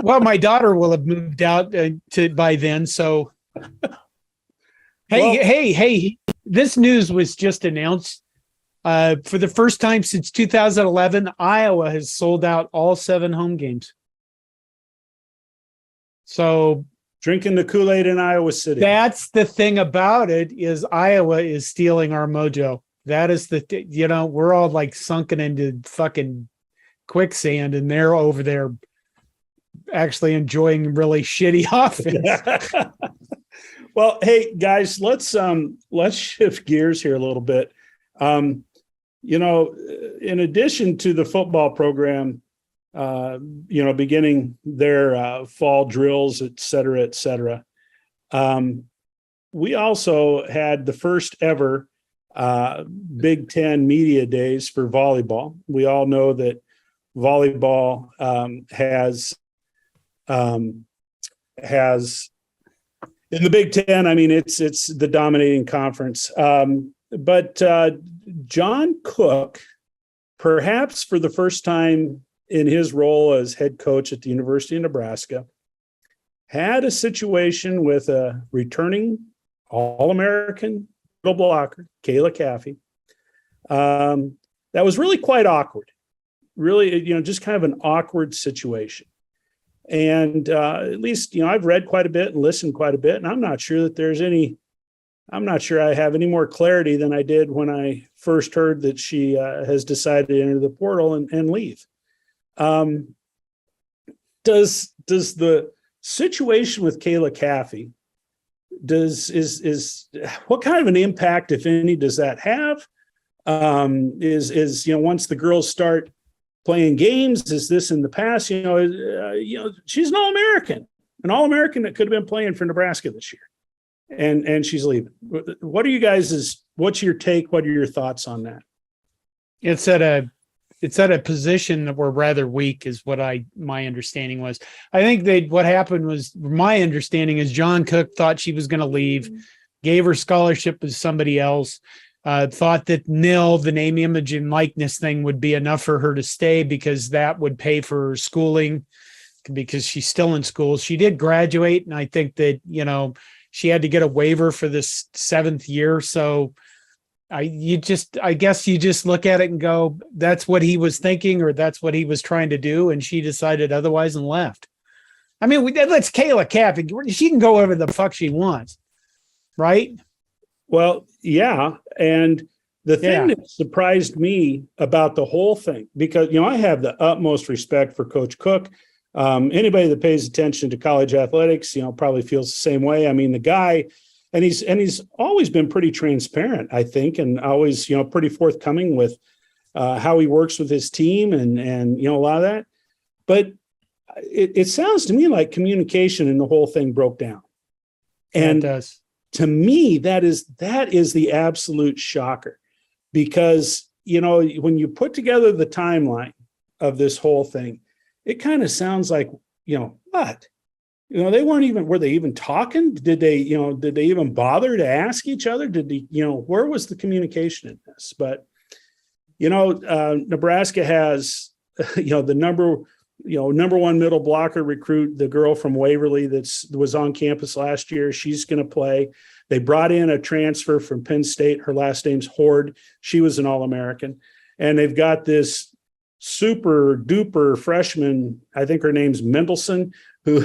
B: Well, my daughter will have moved out by then. So, hey, this news was just announced. For the first time since 2011, Iowa has sold out all 7 home games. So
A: Drinking the Kool-Aid in Iowa City.
B: that's the thing about it, is Iowa is stealing our mojo. That is we're all like sunken into fucking quicksand, and they're over there actually enjoying really shitty offense.
A: Well, hey guys, let's shift gears here a little bit. In addition to the football program, beginning their fall drills, et cetera, we also had the first ever Big Ten media days for volleyball. We all know that volleyball has in the Big Ten. I mean, it's the dominating conference. But John Cook, perhaps for the first time in his role as head coach at the University of Nebraska, had a situation with a returning All-American middle blocker, Kayla Caffey. That was really quite awkward. Really, just kind of an awkward situation. And at least, I've read quite a bit and listened quite a bit, and I'm not sure I have any more clarity than I did when I first heard that she has decided to enter the portal and leave. Does the situation with Kayla Caffey, what kind of an impact, if any, does that have? Once the girls start playing games, is this in the past? She's an All-American that could have been playing for Nebraska this year. And she's leaving. What's your take? What are your thoughts on that?
B: It's at a position that we're rather weak, is what my understanding was. I think what happened was, my understanding is John Cook thought she was going to leave, gave her scholarship to somebody else, thought that the name, image, and likeness thing would be enough for her to stay, because that would pay for her schooling, because she's still in school. She did graduate, and I think that, she had to get a waiver for this 7th year. So I guess you just look at it and go, that's what he was thinking, or that's what he was trying to do. And she decided otherwise and left. I mean, let's Kayla Caffey. She can go wherever the fuck she wants. Right.
A: Well, yeah. And the thing that surprised me about the whole thing, because, I have the utmost respect for Coach Cook. Anybody that pays attention to college athletics, probably feels the same way. I mean, the guy, and he's always been pretty transparent, I think, and always, pretty forthcoming with how he works with his team and a lot of that. But it sounds to me like communication in the whole thing broke down. And
B: it does.
A: To me, that is the absolute shocker, because, when you put together the timeline of this whole thing, it kind of sounds like, what? They were they even talking? Did they even bother to ask each other? Where was the communication in this? But, Nebraska has, the number one middle blocker recruit, the girl from Waverly that was on campus last year. She's going to play. They brought in a transfer from Penn State. Her last name's Horde. She was an All-American. And they've got this super duper freshman, I think her name's Mendelson, who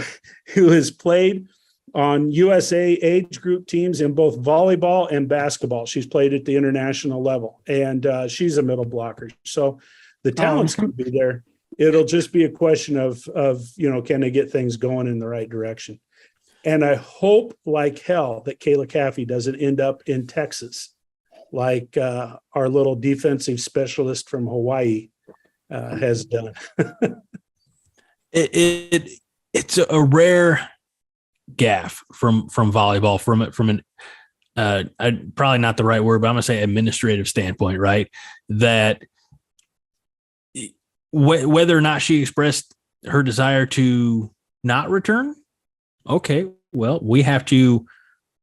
A: has played on USA age group teams in both volleyball and basketball. She's played at the international level, and she's a middle blocker. So the talent's going to be there. It'll just be a question of can they get things going in the right direction? And I hope like hell that Kayla Caffey doesn't end up in Texas like our little defensive specialist from Hawaii has done.
D: It's a rare gaffe from volleyball from an probably not the right word, but I'm gonna say administrative standpoint, right? That whether or not she expressed her desire to not return, okay, well, we have to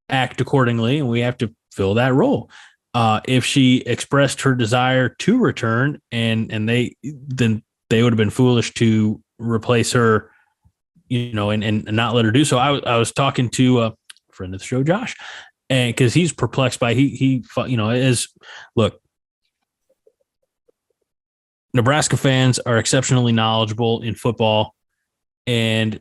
D: act accordingly and we have to fill that role. If she expressed her desire to return and they would have been foolish to replace her, and not let her do so. I was talking to a friend of the show, Josh, and because he's perplexed by look, Nebraska fans are exceptionally knowledgeable in football and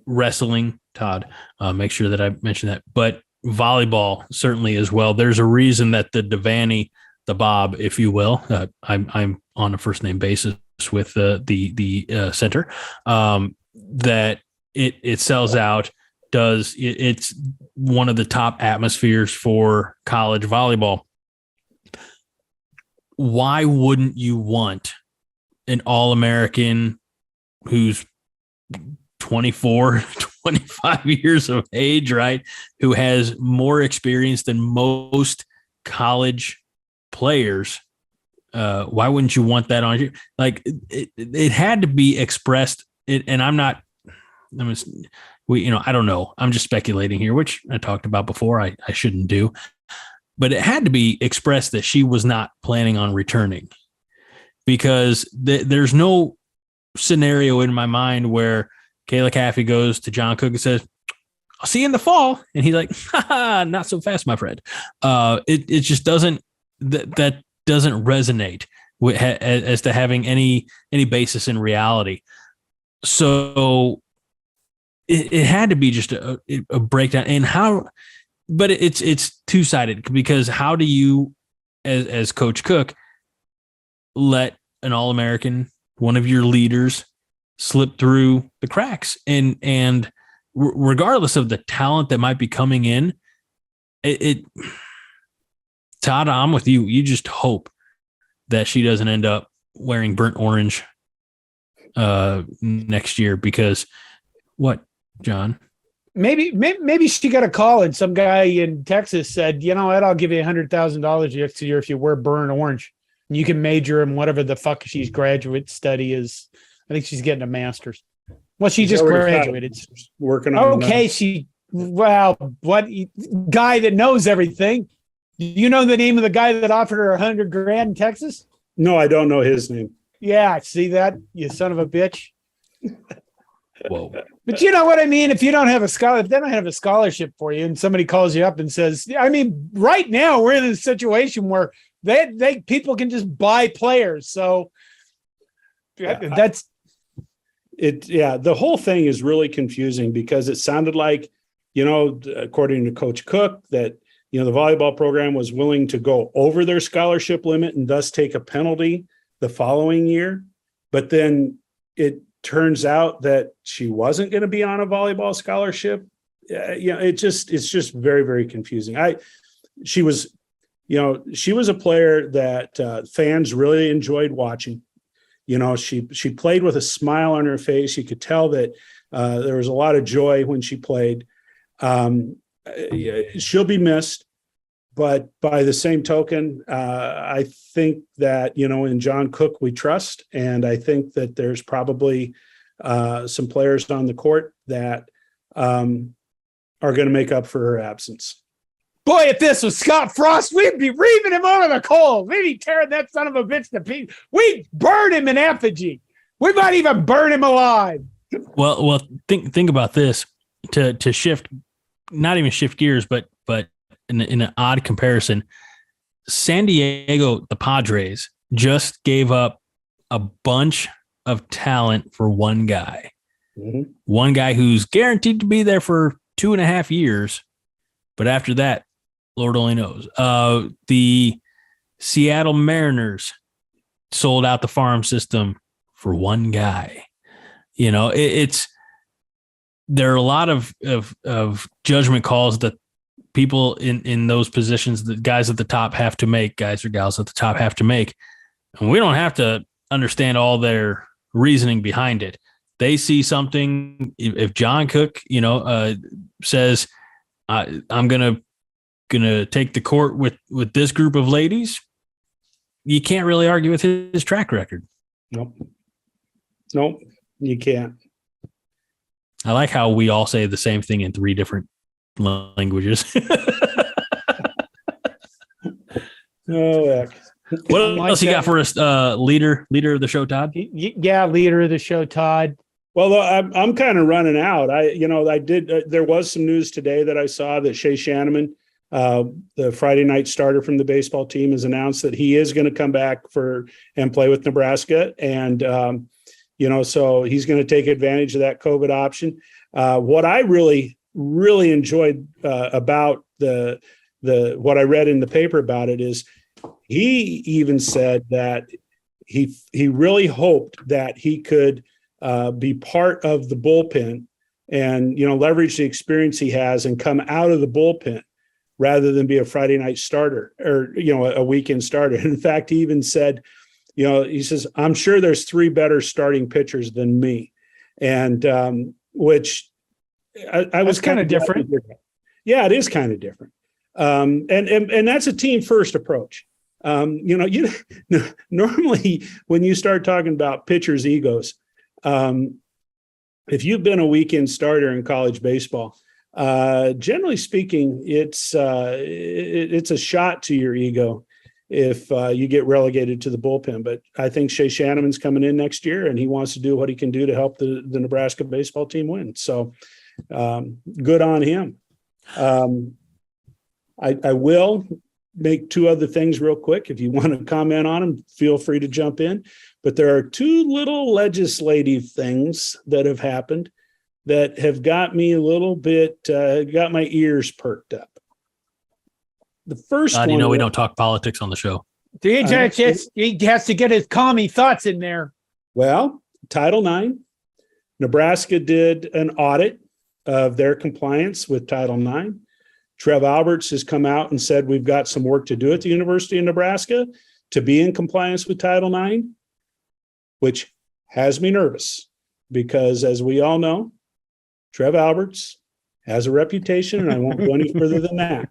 D: wrestling. Todd, make sure that I mention that, but volleyball certainly as well. There's a reason that the Devaney, the Bob, if you will, I'm on a first name basis with the center, that it sells out. It's one of the top atmospheres for college volleyball. Why wouldn't you want an All-American who's 24, 25 years of age, right? Who has more experience than most college players? Why wouldn't you want that on you? Like it had to be expressed. And I don't know. I'm just speculating here, which I talked about before. I shouldn't do, but it had to be expressed that she was not planning on returning, because there's no scenario in my mind where Kayla Caffey goes to John Cook and says, "I'll see you in the fall." And he's like, "Ha, not so fast, my friend." It just doesn't, that doesn't resonate as to having any basis in reality. So it had to be just a breakdown. And but it's two-sided, because how do you, as Coach Cook, let an All-American, one of your leaders, slip through the cracks? And regardless of the talent that might be coming in, Todd, I'm with you. You just hope that she doesn't end up wearing burnt orange next year, because what, John?
B: Maybe she got a call and some guy in Texas said, "You know what? I'll give you $100,000 next year if you wear burnt orange, and you can major in whatever the fuck she's graduate study is." I think she's getting a master's. Well, she just graduated.
A: Working on
B: what guy that knows everything? Do you know the name of the guy that offered her $100,000 in Texas?
A: No, I don't know his name.
B: Yeah, see that, you son of a bitch.
D: Whoa.
B: But you know what I mean? If you don't have if they don't have a scholarship for you and somebody calls you up and says, I mean, right now we're in a situation where they people can just buy players. So that's
A: it. Yeah. The whole thing is really confusing, because it sounded like, according to Coach Cook, that, the volleyball program was willing to go over their scholarship limit and thus take a penalty the following year. But then turns out that she wasn't going to be on a volleyball scholarship. It's just very, very confusing. She was a player that fans really enjoyed watching. She played with a smile on her face. You could tell that there was a lot of joy when she played. She'll be missed, but by the same token, I think that, in John Cook we trust, and I think that there's probably some players on the court that are going to make up for her absence.
B: Boy, if this was Scott Frost, we'd be reaming him over the coals. We'd be tearing that son of a bitch to pieces. We'd burn him in effigy. We might even burn him alive.
D: Well, think about this. To shift, not even shift gears, but in an odd comparison, San Diego, the Padres just gave up a bunch of talent for one guy. Mm-hmm. One guy who's guaranteed to be there for 2.5 years, but after that, Lord only knows. The Seattle Mariners sold out the farm system for one guy. There are a lot of judgment calls that people in those positions, that guys at the top have to make, guys or gals at the top have to make. And we don't have to understand all their reasoning behind it. They see something. If John Cook, says, I'm going to take the court with this group of ladies, you can't really argue with his track record.
A: Nope, you can't.
D: I like how we all say the same thing in 3 different languages.
A: Oh, heck.
D: What else you got for us? Leader of the show, Todd?
B: Yeah, leader of the show, Todd.
A: Well, I'm kind of running out. There was some news today that I saw that Shay Schanaman, the Friday night starter from the baseball team, has announced that he is going to come back and play with Nebraska. And, so he's going to take advantage of that COVID option. What I really, really enjoyed about what I read in the paper about it is he even said that he really hoped that he could be part of the bullpen and, leverage the experience he has and come out of the bullpen rather than be a Friday night starter or, a weekend starter. In fact, he even said, he says, I'm sure there's 3 better starting pitchers than me. And which I was
B: kind of different.
A: Yeah, it is kind of different. And that's a team first approach. Normally when you start talking about pitchers' egos, if you've been a weekend starter in college baseball, generally speaking, it's a shot to your ego if you get relegated to the bullpen. But I think Shay Schanaman's coming in next year, and he wants to do what he can do to help the Nebraska baseball team win. So good on him. I will make 2 other things real quick. If you want to comment on them, feel free to jump in. But there are 2 little legislative things that have happened that have got me a little bit, got my ears perked up. The first one.
D: We don't talk politics on the show.
B: He has to get his commie thoughts in there.
A: Well, Title IX, Nebraska did an audit of their compliance with Title IX. Trev Alberts has come out and said we've got some work to do at the University of Nebraska to be in compliance with Title IX, which has me nervous because, as we all know, Trev Alberts has a reputation, and I won't go any further than that.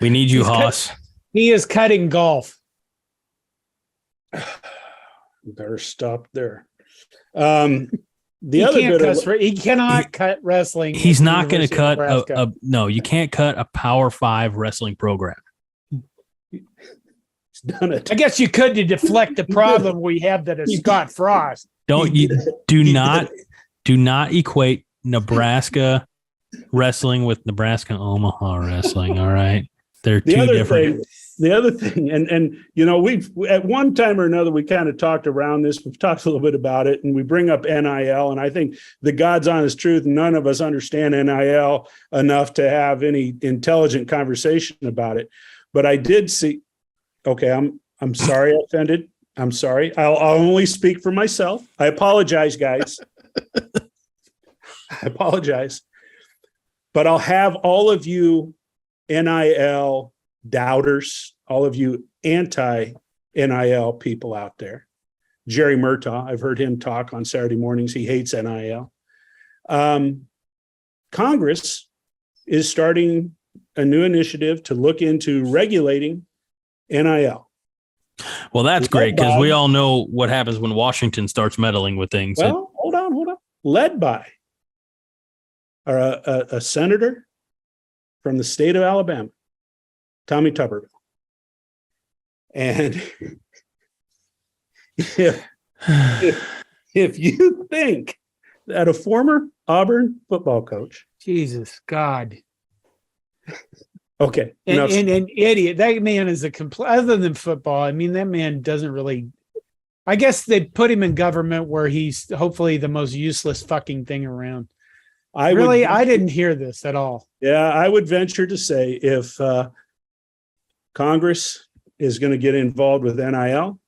D: We need you, Haas.
B: He is cutting golf.
A: Better stop there. He cannot cut wrestling.
D: He's not going to cut no, you can't cut a Power 5 wrestling program.
A: He's done it.
B: I guess you could to deflect the problem we have that is Scott Frost.
D: Do not equate Nebraska wrestling with Nebraska Omaha wrestling. All right. They're two different.
A: The other thing, and we've at one time or another, we kind of talked around this. We've talked a little bit about it, and we bring up NIL. And I think the God's honest truth, none of us understand NIL enough to have any intelligent conversation about it. But I did see. Okay, I'm sorry I offended I'm sorry. I'll only speak for myself. I apologize, guys. I apologize. But I'll have all of you NIL doubters, all of you anti-NIL people out there. Jerry Murtaugh, I've heard him talk on Saturday mornings. He hates NIL. Congress is starting a new initiative to look into regulating NIL.
D: Well, that's great because we all know what happens when Washington starts meddling with things.
A: Well, hold on. Led by a senator from the state of Alabama, Tommy Tuberville. And if you think that a former Auburn football coach,
B: Jesus God.
A: Okay.
B: And an idiot. That man is other than football. I mean, that man doesn't really, I guess they put him in government where he's hopefully the most useless fucking thing around. I didn't hear this at all.
A: Yeah. I would venture to say if Congress is going to get involved with NIL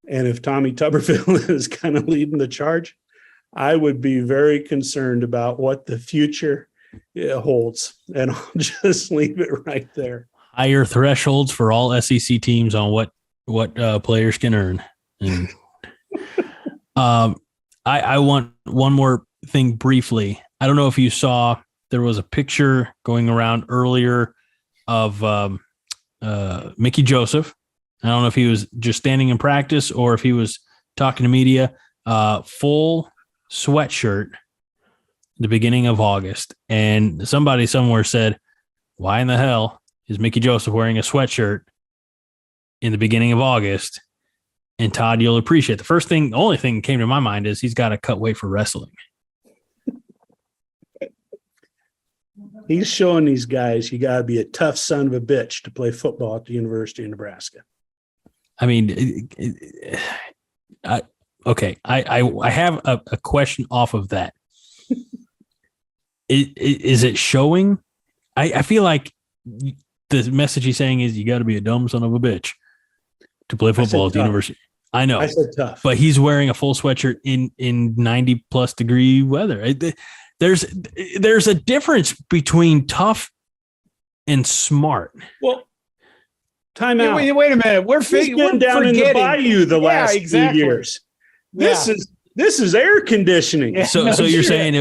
A: and if Tommy Tuberville is kind of leading the charge, I would be very concerned about what the future holds, and I'll just leave it right there.
D: Higher thresholds for all SEC teams on what players can earn. And, I want one more thing briefly. I don't know if you saw, there was a picture going around earlier of Mickey Joseph. I don't know if he was just standing in practice or if he was talking to media. Full sweatshirt. The beginning of August, and somebody somewhere said, why in the hell is Mickey Joseph wearing a sweatshirt in the beginning of August? And Todd, you'll appreciate the only thing that came to my mind is he's got to cut weight for wrestling.
A: He's showing these guys you got to be a tough son of a bitch to play football at the University of Nebraska.
D: I mean, I have a question off of that. Is it showing? I feel like the message he's saying is you got to be a dumb son of a bitch to play football at the university. I know.
A: I said tough.
D: But he's wearing a full sweatshirt in 90 plus degree weather. There's a difference between tough and smart.
A: Well, time out.
B: Wait a minute. We're
A: down in the bayou the last few years. This is air conditioning.
D: Yeah, so you're saying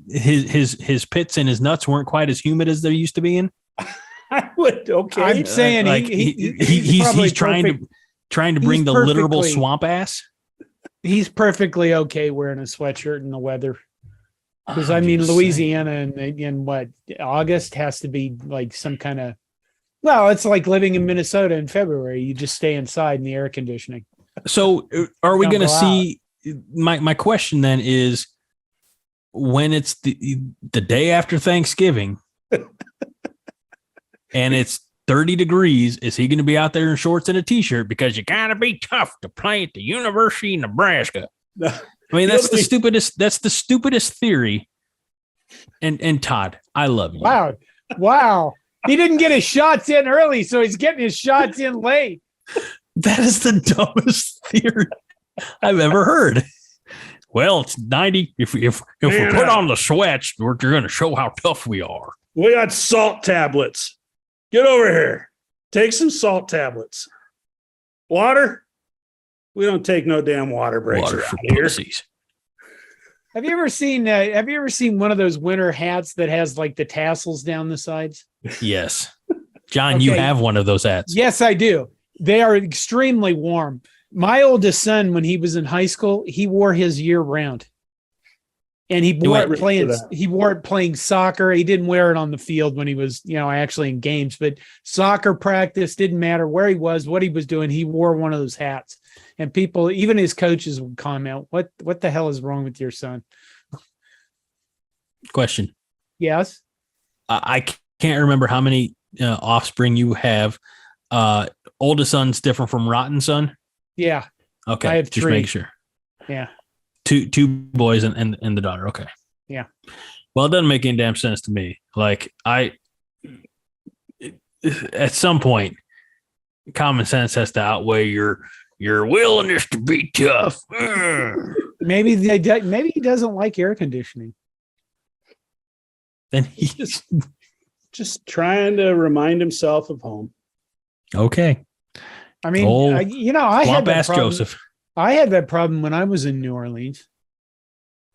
D: his pits and his nuts weren't quite as humid as they used to be in?
A: I would. Okay.
B: I'm saying
D: like he's trying to bring the literal swamp ass.
B: He's perfectly okay wearing a sweatshirt in the weather. Because Louisiana in what August has to be like some kind of, well, it's like living in Minnesota in February. You just stay inside in the air conditioning.
D: So are we going to see? My question then is, when it's the day after Thanksgiving and it's 30 degrees, is he going to be out there in shorts and a t-shirt because you got to be tough to play at the University of Nebraska? I mean, that's the stupidest theory. And Todd, I love you.
B: Wow. He didn't get his shots in early, so he's getting his shots in late.
D: That is the dumbest theory I've ever heard. Well, it's 90. If we put on the sweats, we're going to show how tough we are.
A: We got salt tablets. Get over here. Take some salt tablets. Water? We don't take no damn water breaks.
D: Water for pussies.
B: Have you ever seen one of those winter hats that has like the tassels down the sides?
D: Yes. John, you have one of those hats.
B: Yes, I do. They are extremely warm. My oldest son, when he was in high school, he wore his year round. And he wore it playing soccer. He didn't wear it on the field when he was, actually in games, but soccer practice, didn't matter where he was, what he was doing. He wore one of those hats. And people, even his coaches would comment, what the hell is wrong with your son?
D: Question.
B: Yes.
D: I can't remember how many offspring you have. Oldest son's different from rotten son.
B: Yeah.
D: Okay.
B: I have
D: just
B: 3.
D: make sure.
B: Yeah.
D: Two boys and the daughter. Okay.
B: Yeah.
D: Well, it doesn't make any damn sense to me. Like at some point, common sense has to outweigh your your willingness to be tough.
B: Maybe he doesn't like air conditioning.
D: Then he's
A: just trying to remind himself of home.
D: okay.
B: I mean, I had that problem.
D: Joseph.
B: I had that problem when I was in New Orleans.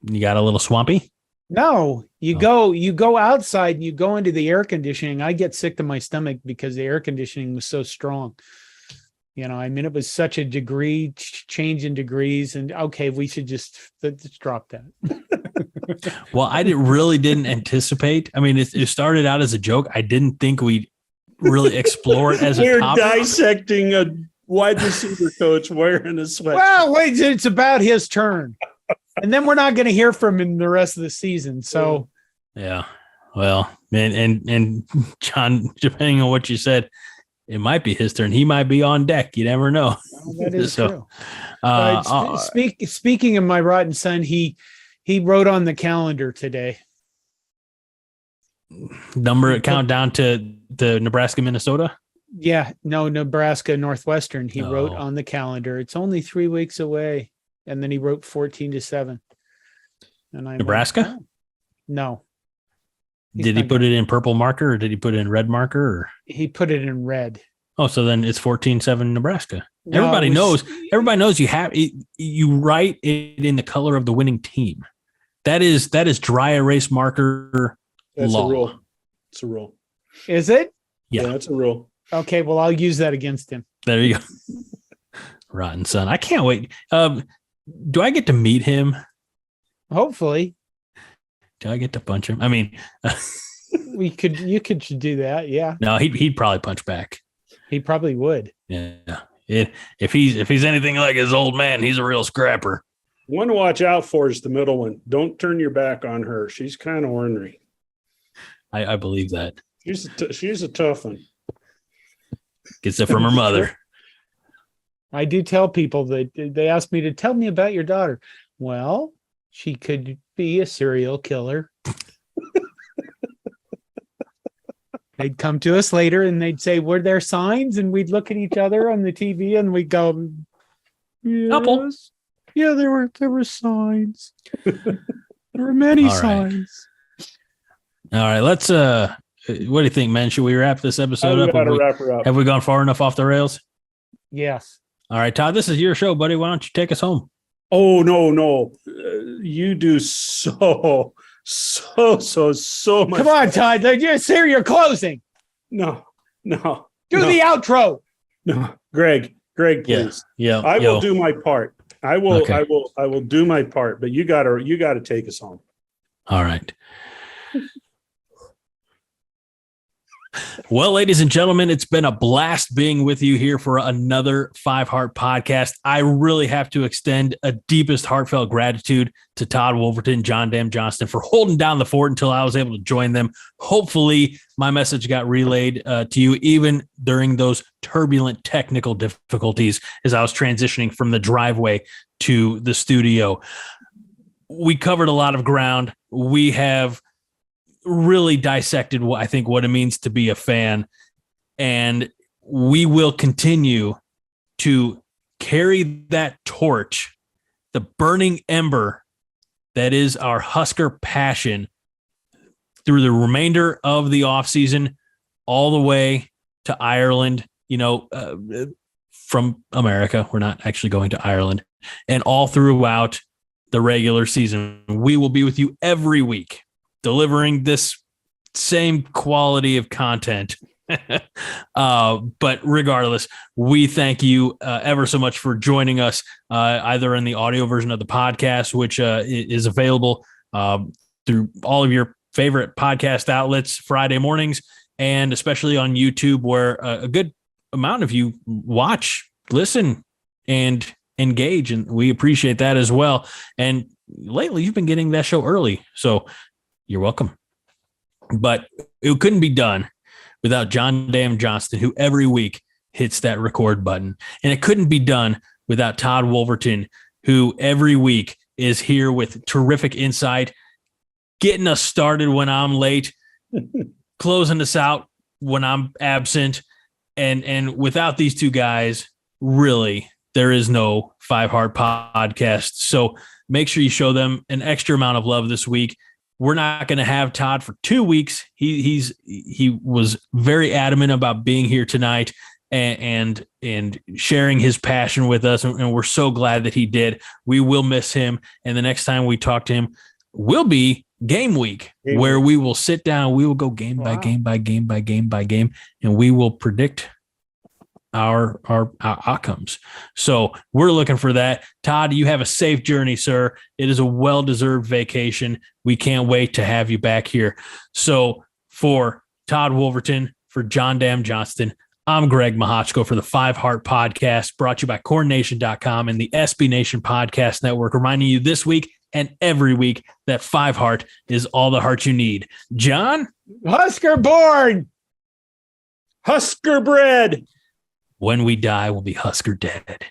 D: You got a little swampy?
B: No, you go outside and you go into the air conditioning. I get sick to my stomach because the air conditioning was so strong. It was such a change in degrees, and okay, we should just drop that.
D: Well, I really didn't anticipate. I mean, it started out as a joke. I didn't think we'd really explore it as a
A: We're
D: topic.
A: dissecting a wide receiver coach wearing a sweatshirt.
B: Well, wait, it's about his turn. And then we're not going to hear from him the rest of the season. So,
D: yeah. Well, and John, depending on what you said, it might be his turn. He might be on deck. You never know.
B: Well, that is true. Speaking of my rotten son, he wrote on the calendar today.
D: Countdown to the Nebraska, Minnesota.
B: Yeah, no, Nebraska, Northwestern. He wrote on the calendar. It's only 3 weeks away. And then he wrote 14-7. And I
D: Nebraska?
B: went, oh. No.
D: Did he put it in purple marker or did he put it in red marker? Or?
B: He put it in red.
D: Oh, so then it's 14-7 Nebraska.
B: No,
D: Everybody knows you write it in the color of the winning team. That is dry erase marker.
A: That's
D: law.
A: a rule. It's a rule.
B: Is it?
D: Yeah,
A: that's a rule.
B: Okay, well, I'll use that against him.
D: There you go. Rotten son. I can't wait. Do I get to meet him?
B: Hopefully.
D: Do I get to punch him? I mean,
B: you could do that. Yeah.
D: No, he'd probably punch back.
B: He probably would.
D: Yeah. If he's anything like his old man, he's a real scrapper.
A: One to watch out for is the middle one. Don't turn your back on her. She's kind of ornery.
D: I believe that.
A: She's a tough one.
D: Gets it from her mother.
B: I do tell people that they ask me to tell me about your daughter. Well, she could be a serial killer. They'd come to us later and they'd say, were there signs? And we'd look at each other on the TV and we'd go, yes.
D: Couple.
B: Yeah, there were signs. There were many signs.
D: All right, let's what do you think, man? Should we wrap this episode up?
A: Wrap her up.
D: Have we gone far enough off the rails?
B: Yes.
D: All right, Todd, this is your show, buddy. Why don't you take us home?
A: Oh, no. You do so much.
B: Come on, Todd. Just hear your closing.
A: No.
B: Do the outro.
A: No, Greg, please.
D: Yeah.
A: I will do my part. I will.
D: Okay.
A: I will do my part. But you gotta take us home.
D: All right. Well, ladies and gentlemen, it's been a blast being with you here for another Five Heart podcast. I really have to extend a deepest heartfelt gratitude to Todd Wolverton, John Dam Johnston for holding down the fort until I was able to join them. Hopefully my message got relayed to you even during those turbulent technical difficulties as I was transitioning from the driveway to the studio. We covered a lot of ground. We have really dissected what it means to be a fan, and we will continue to carry that torch, the burning ember that is our Husker passion, through the remainder of the offseason, all the way to Ireland, from America. We're not actually going to Ireland, and all throughout the regular season. We will be with you every week, delivering this same quality of content. But regardless, we thank you ever so much for joining us, either in the audio version of the podcast, which is available through all of your favorite podcast outlets Friday mornings, and especially on YouTube, where a good amount of you watch, listen, and engage. And we appreciate that as well. And lately you've been getting that show early, so you're welcome. But it couldn't be done without John Dam Johnston, who every week hits that record button. And it couldn't be done without Todd Wolverton, who every week is here with terrific insight, getting us started when I'm late, closing us out when I'm absent. And without these two guys, really, there is no Five Heart podcast. So make sure you show them an extra amount of love this week. We're not going to have Todd for 2 weeks. He was very adamant about being here tonight and sharing his passion with us. And we're so glad that he did. We will miss him. And the next time we talk to him will be game week, where we will sit down. We will go game by game by game by game by game, and we will predict our outcomes. So we're looking for that. Todd, you have a safe journey, sir. It is a well-deserved vacation. We can't wait to have you back here. So for Todd Wolverton, for John Dam Johnston, I'm Greg Mahochko for the Five Heart Podcast, brought to you by CornNation.com and the SB Nation Podcast Network, reminding you this week and every week that Five Heart is all the heart you need. John?
B: Husker born.
A: Husker bread.
D: When we die, we'll be Husker dead.